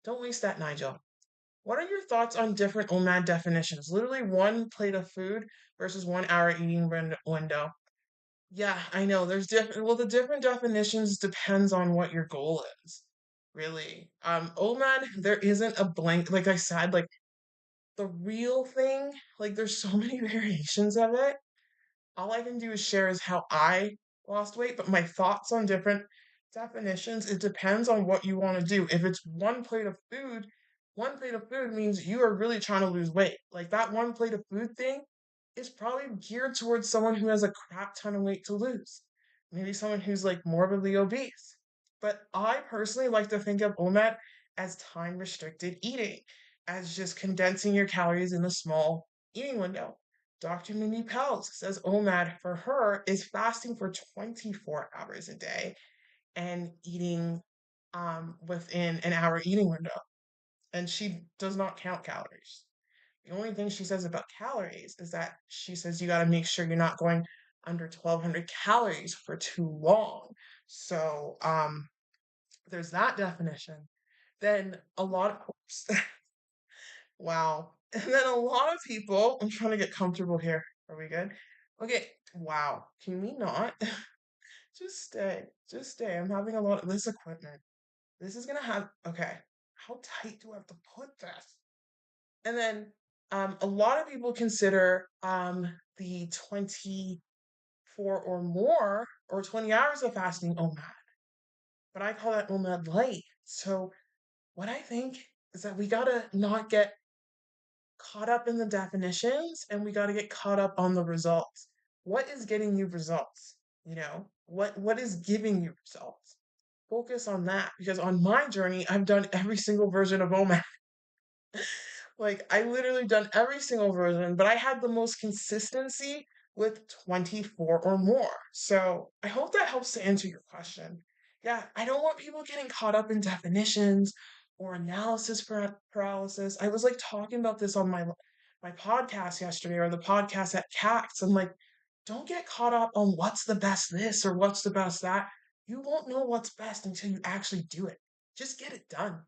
Don't waste that, Nigel. What are your thoughts on different OMAD definitions? Literally one plate of food versus 1 hour eating window. Yeah, I know. There's different. Well, the different definitions depends on what your goal is. Really. OMAD, there isn't a blank. Like I said, like the real thing. Like there's so many variations of it. All I can do is share is how I lost weight, but my thoughts on different definitions, it depends on what you want to do. If it's one plate of food means you are really trying to lose weight. Like that one plate of food thing is probably geared towards someone who has a crap ton of weight to lose. Maybe someone who's like morbidly obese. But I personally like to think of OMAD as time restricted eating, as just condensing your calories in a small eating window. Dr. Mimi Pels says OMAD for her is fasting for 24 hours a day and eating within an hour eating window. And she does not count calories. The only thing she says about calories is that she says you got to make sure you're not going under 1,200 calories for too long. So there's that definition. Then a lot of wow. And then a lot of people, I'm trying to get comfortable here. Are we good? Okay. Wow. Can we not? Just stay. Just stay. I'm having a lot of this equipment. This is gonna have, okay, how tight do I have to put this? And then a lot of people consider the 24 or more or 20 hours of fasting OMAD, but I call that OMAD light. So what I think is that we gotta not get caught up in the definitions and we gotta get caught up on the results. What is getting you results? You know, what is giving you results? Focus on that because on my journey, I've done every single version of OMAD. Like I literally done every single version, but I had the most consistency with 24 or more. So I hope that helps to answer your question. Yeah, I don't want people getting caught up in definitions or analysis paralysis. I was like talking about this on my podcast yesterday or the podcast at CAX. I'm like, don't get caught up on what's the best this or what's the best that. You won't know what's best until you actually do it. Just get it done.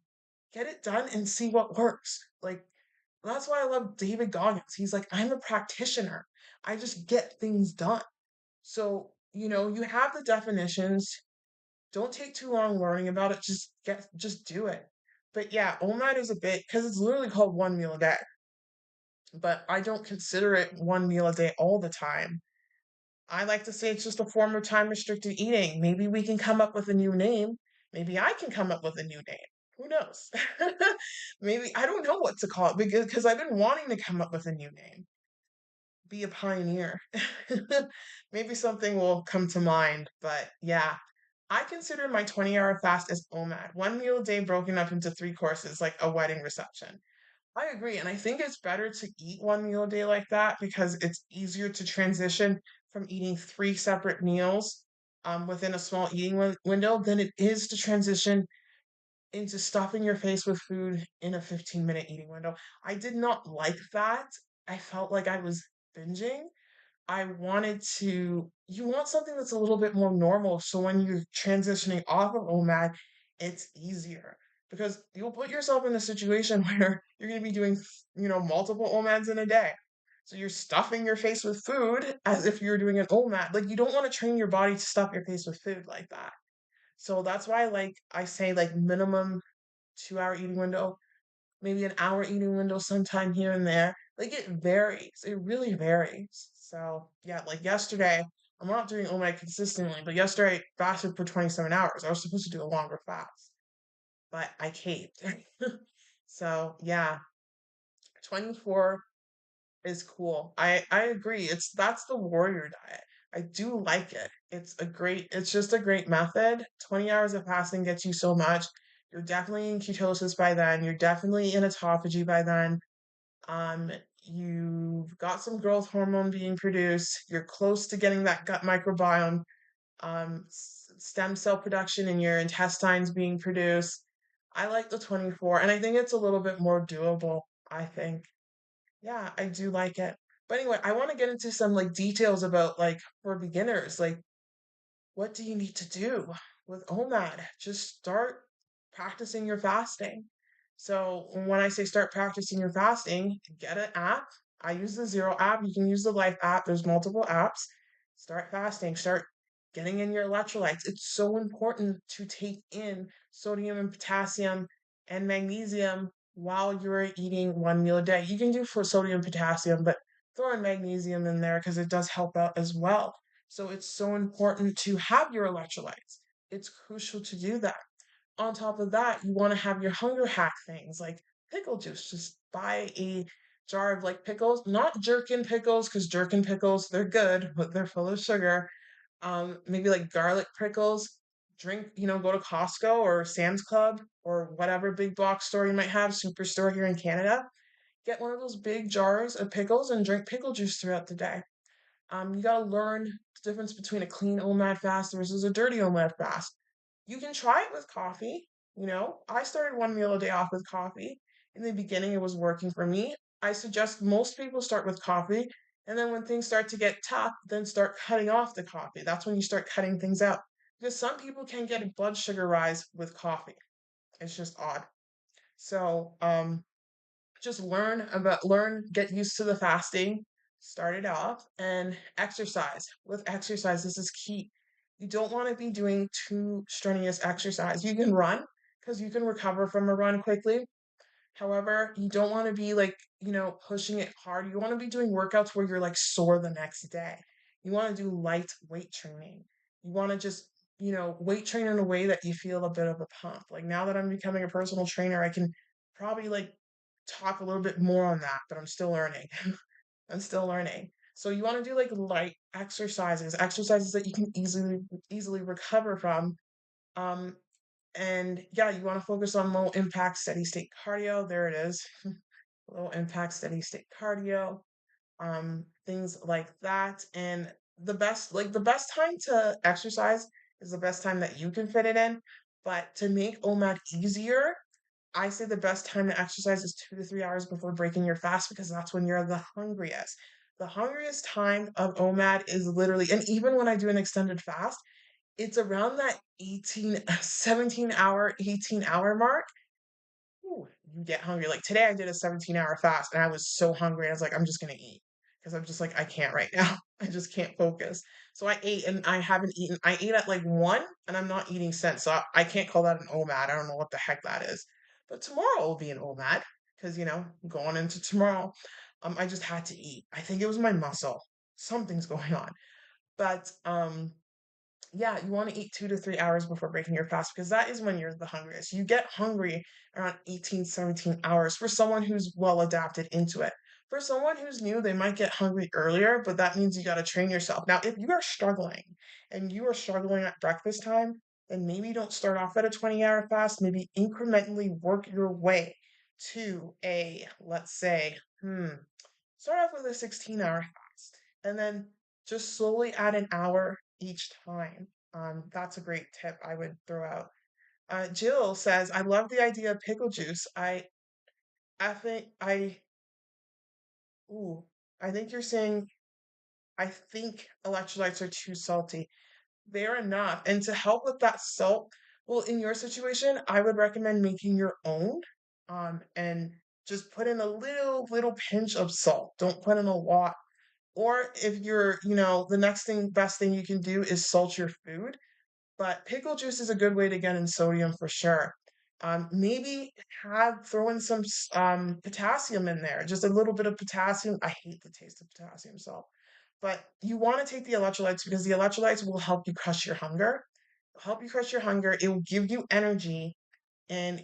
Get it done and see what works. Like that's why I love David Goggins. He's like, I'm a practitioner. I just get things done. So, you have the definitions. Don't take too long learning about it. Just do it. But yeah, OMAD is a bit because it's literally called one meal a day. But I don't consider it one meal a day all the time. I like to say it's just a form of time restricted eating. Maybe we can come up with a new name. Maybe I can come up with a new name. Who knows? Maybe I don't know what to call it because I've been wanting to come up with a new name. Be a pioneer. Maybe something will come to mind, but yeah. I consider my 20-hour fast as OMAD, one meal a day broken up into three courses, like a wedding reception. I agree. And I think it's better to eat one meal a day like that because it's easier to transition from eating three separate meals within a small eating window than it is to transition into stuffing your face with food in a 15-minute eating window. I did not like that. I felt like I was binging. I wanted to, you want something that's a little bit more normal. So when you're transitioning off of OMAD, it's easier because you'll put yourself in a situation where you're going to be doing, multiple OMADs in a day. So you're stuffing your face with food as if you're doing an OMAD. Like you don't want to train your body to stuff your face with food like that. So that's why like I say like minimum 2 hour eating window, maybe an hour eating window sometime here and there. Like it varies. It really varies. So yeah, like yesterday, I'm not doing OMAD consistently, but yesterday I fasted for 27 hours. I was supposed to do a longer fast, but I caved. So yeah, 24 is cool. I agree. That's the warrior diet. I do like it. It's just a great method. 20 hours of fasting gets you so much. You're definitely in ketosis by then. You're definitely in autophagy by then. Um, you've got some growth hormone being produced. You're close to getting that gut microbiome, stem cell production in your intestines being produced. I like the 24, and I think it's a little bit more doable, I think. Yeah, I do like it. But anyway, I want to get into some like details about like for beginners, like what do you need to do with OMAD? Just start practicing your fasting. So when I say start practicing your fasting, get an app. I use the Zero app. You can use the Life app. There's multiple apps. Start fasting. Start getting in your electrolytes. It's so important to take in sodium and potassium and magnesium while you're eating one meal a day. You can do for sodium, potassium, but throw in magnesium in there because it does help out as well. So it's so important to have your electrolytes. It's crucial to do that. On top of that, you want to have your hunger hack things like pickle juice. Just buy a jar of like pickles, not jerkin pickles, because jerkin pickles, they're good, but they're full of sugar. Maybe like garlic pickles. Drink, go to Costco or Sam's Club or whatever big box store you might have, superstore here in Canada. Get one of those big jars of pickles and drink pickle juice throughout the day. You got to learn the difference between a clean OMAD fast versus a dirty OMAD fast. You can try it with coffee. I started one meal a day off with coffee. In the beginning, it was working for me. I suggest most people start with coffee. And then when things start to get tough, then start cutting off the coffee. That's when you start cutting things out. Because some people can get a blood sugar rise with coffee. It's just odd. So, just get used to the fasting, start it off, and exercise. With exercise, this is key. You don't want to be doing too strenuous exercise. You can run because you can recover from a run quickly. However, you don't want to be like, pushing it hard. You want to be doing workouts where you're like sore the next day. You want to do light weight training. You want to just, weight train in a way that you feel a bit of a pump. Like now that I'm becoming a personal trainer, I can probably like talk a little bit more on that, but I'm still learning. I'm still learning. So you want to do like light exercises that you can easily recover from. Um, and yeah, you want to focus on low impact, steady state cardio. There it is. Low impact, steady state cardio. Things like that. And the best time to exercise is the best time that you can fit it in. But to make OMAD easier, I say the best time to exercise is 2 to 3 hours before breaking your fast because that's when you're the hungriest. The hungriest time of OMAD is literally, and even when I do an extended fast, it's around that 18 hour mark. Ooh, you get hungry. Like today, I did a 17-hour fast and I was so hungry. I was like, I'm just going to eat because I'm just like, I can't right now. I just can't focus. So I ate and I haven't eaten. I ate at like 1 and I'm not eating since. So I can't call that an OMAD. I don't know what the heck that is. But tomorrow will be an OMAD because, going into tomorrow, I just had to eat. I think it was my muscle. Something's going on. But yeah, you want to eat 2 to 3 hours before breaking your fast because that is when you're the hungriest. You get hungry around 18, 17 hours for someone who's well adapted into it. For someone who's new, they might get hungry earlier, but that means you got to train yourself. Now, if you are struggling and you are struggling at breakfast time, then maybe don't start off at a 20-hour fast. Maybe incrementally work your way to let's say, start off with a 16-hour fast and then just slowly add an hour each time. That's a great tip I would throw out. Jill says, I love the idea of pickle juice. I think ooh, I think you're saying, I think electrolytes are too salty. They're enough. And to help with that salt, well, in your situation, I would recommend making your own. And just put in a little pinch of salt. Don't put in a lot. Or if you're, the best thing you can do is salt your food. But pickle juice is a good way to get in sodium for sure. Maybe throw in some potassium in there, just a little bit of potassium. I hate the taste of potassium salt, but you want to take the electrolytes because the electrolytes will help you crush your hunger. Help you crush your hunger. It will give you energy, and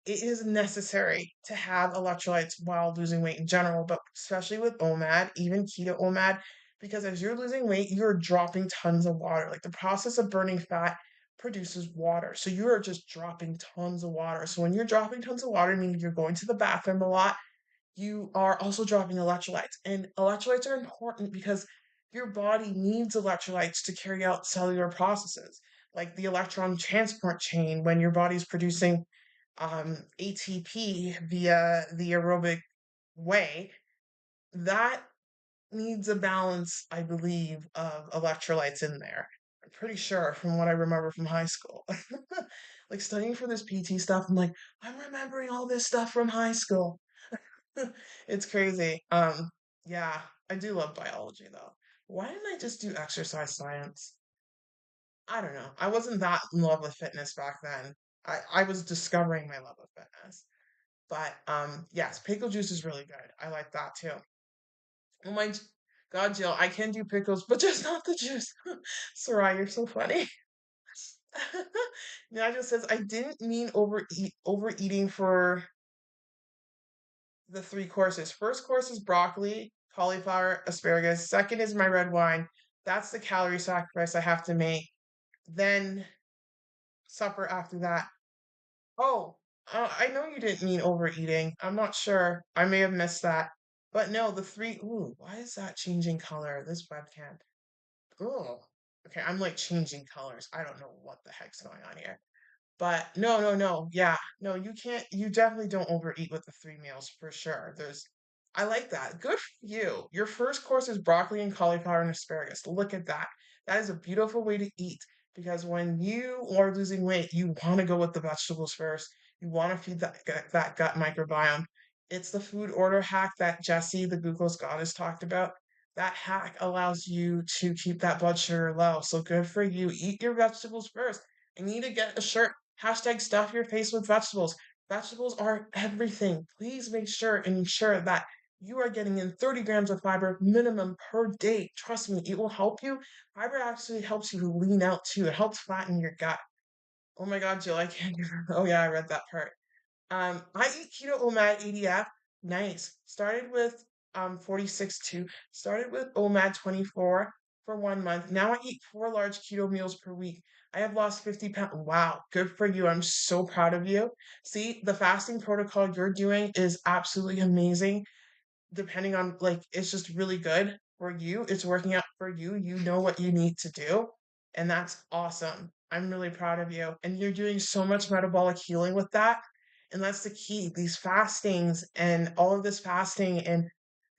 it is necessary to have electrolytes while losing weight in general, but especially with OMAD, even keto OMAD, because as you're losing weight, you're dropping tons of water. Like the process of burning fat produces water. So you are just dropping tons of water. So when you're dropping tons of water, meaning you're going to the bathroom a lot, you are also dropping electrolytes. And electrolytes are important because your body needs electrolytes to carry out cellular processes, like the electron transport chain when your body's producing ATP via the aerobic way. That needs a balance, I believe, of electrolytes in there. I'm pretty sure from what I remember from high school. Like studying for this PT stuff, I'm like, I'm remembering all this stuff from high school. It's crazy. Yeah, I do love biology though. Why didn't I just do exercise science? I don't know. I wasn't that in love with fitness back then. I was discovering my love of fitness. But yes, pickle juice is really good. I like that too. Oh my God, Jill, I can do pickles, but just not the juice. Sarai, you're so funny. Nigel says I didn't mean overeating for the 3 courses. First course is broccoli, cauliflower, asparagus. Second is my red wine. That's the calorie sacrifice I have to make. Then supper after that. Oh, I know you didn't mean overeating. I'm not sure. I may have missed that. But no, the three. Ooh, why is that changing color? This webcam. Oh, okay. I'm like changing colors. I don't know what the heck's going on here. But no, no, no. Yeah, no, you can't. You definitely don't overeat with the 3 meals for sure. I like that. Good for you. Your first course is broccoli and cauliflower and asparagus. Look at that. That is a beautiful way to eat because when you are losing weight, you want to go with the vegetables first. You want to feed that gut microbiome. It's the food order hack that Jessie, the glucose goddess, talked about. that hack allows you to keep that blood sugar low. So good for you. Eat your vegetables first. I need to get a shirt. Hashtag stuff your face with vegetables. Vegetables are everything. Please make sure and ensure that you are getting in 30 grams of fiber minimum per day. Trust me, it will help you. Fiber actually helps you to lean out too. It helps flatten your gut. Oh my God, Jill, I can't. Oh yeah, I read that part. I eat keto OMAD EDF. Nice. Started with 46 2. Started with OMAD 24 for 1 month. Now I eat 4 large keto meals per week. I have lost 50 pounds. Wow, good for you. I'm so proud of you. See, the fasting protocol you're doing is absolutely amazing depending on like it's just really good for you. It's working out for you. You know what you need to do. And that's awesome. I'm really proud of you. And you're doing so much metabolic healing with that. And that's the key. These fastings and all of this fasting and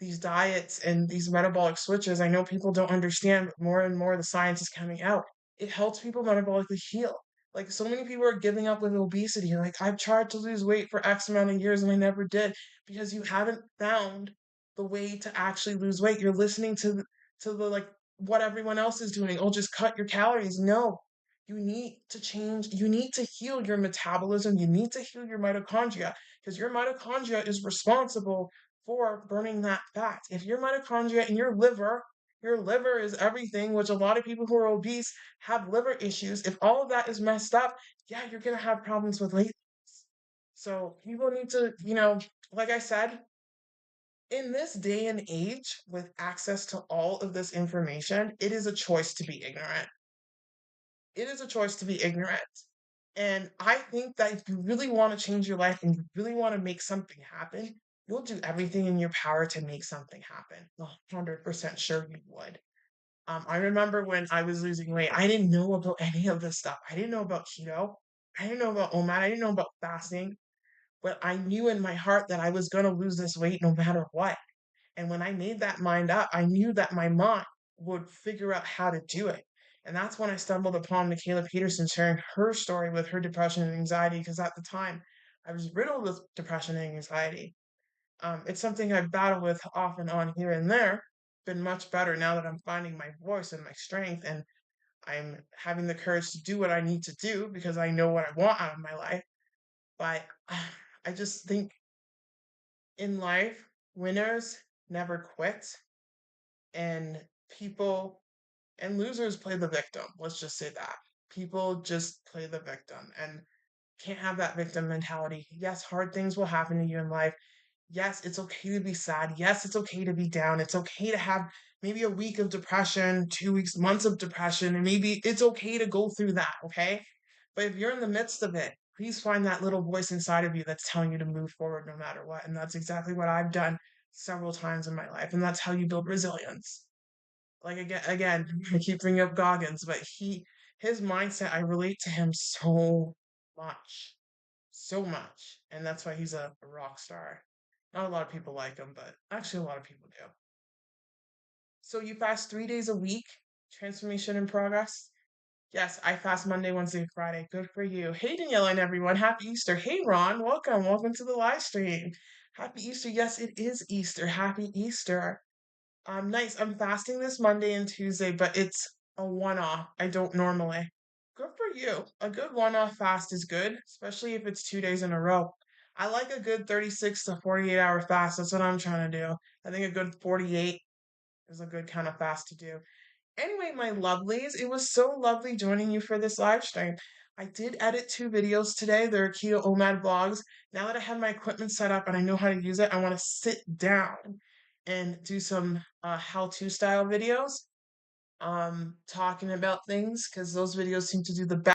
these diets and these metabolic switches, I know people don't understand, but more and more the science is coming out. It helps people metabolically heal. Like so many people are giving up with obesity. Like I've tried to lose weight for X amount of years and I never did because you haven't found the way to actually lose weight. You're listening to the like what everyone else is doing. Oh, just cut your calories. No. You need to change. You need to heal your metabolism. You need to heal your mitochondria because your mitochondria is responsible for burning that fat. If your mitochondria and your liver is everything, which a lot of people who are obese have liver issues. If all of that is messed up, yeah, you're going to have problems with weight loss. So people need to, like I said, in this day and age, with access to all of this information, it is a choice to be ignorant. It is a choice to be ignorant. And I think that if you really want to change your life and you really want to make something happen, you'll do everything in your power to make something happen. 100% sure you would. I remember when I was losing weight, I didn't know about any of this stuff. I didn't know about keto. I didn't know about OMAD. I didn't know about fasting. But I knew in my heart that I was going to lose this weight no matter what. And when I made that mind up, I knew that my mind would figure out how to do it. And that's when I stumbled upon Michaela Peterson sharing her story with her depression and anxiety, because at the time I was riddled with depression and anxiety. It's something I battle with off and on here and there. Been much better now that I'm finding my voice and my strength, and I'm having the courage to do what I need to do because I know what I want out of my life. But I just think in life, winners never quit and people and losers play the victim. Let's just say that. People just play the victim and can't have that victim mentality. Yes, hard things will happen to you in life. Yes, it's okay to be sad. Yes, it's okay to be down. It's okay to have maybe a week of depression, 2 weeks, months of depression, and maybe it's okay to go through that, okay? But if you're in the midst of it, please find that little voice inside of you that's telling you to move forward no matter what. And that's exactly what I've done several times in my life. And that's how you build resilience. Like again, I keep bringing up Goggins, but his mindset, I relate to him much, so much, and that's why he's a rock star. Not a lot of people like him, but actually a lot of people do. So you fast 3 days a week, transformation in progress. Yes, I fast Monday, Wednesday, Friday. Good for you. Hey Danielle and everyone, happy Easter. Hey Ron, welcome to the live stream. Happy Easter. Yes, it is Easter. Happy Easter. Nice. I'm fasting this Monday and Tuesday, but it's a one-off. I don't normally. Good for you. A good one-off fast is good, especially if it's 2 days in a row. I like a good 36 to 48 hour fast. That's what I'm trying to do. I think a good 48 is a good kind of fast to do. Anyway, my lovelies, it was so lovely joining you for this live stream. I did edit 2 videos today. They're Keto OMAD vlogs. Now that I have my equipment set up and I know how to use it, I want to sit down and do some how-to style videos, talking about things because those videos seem to do the best.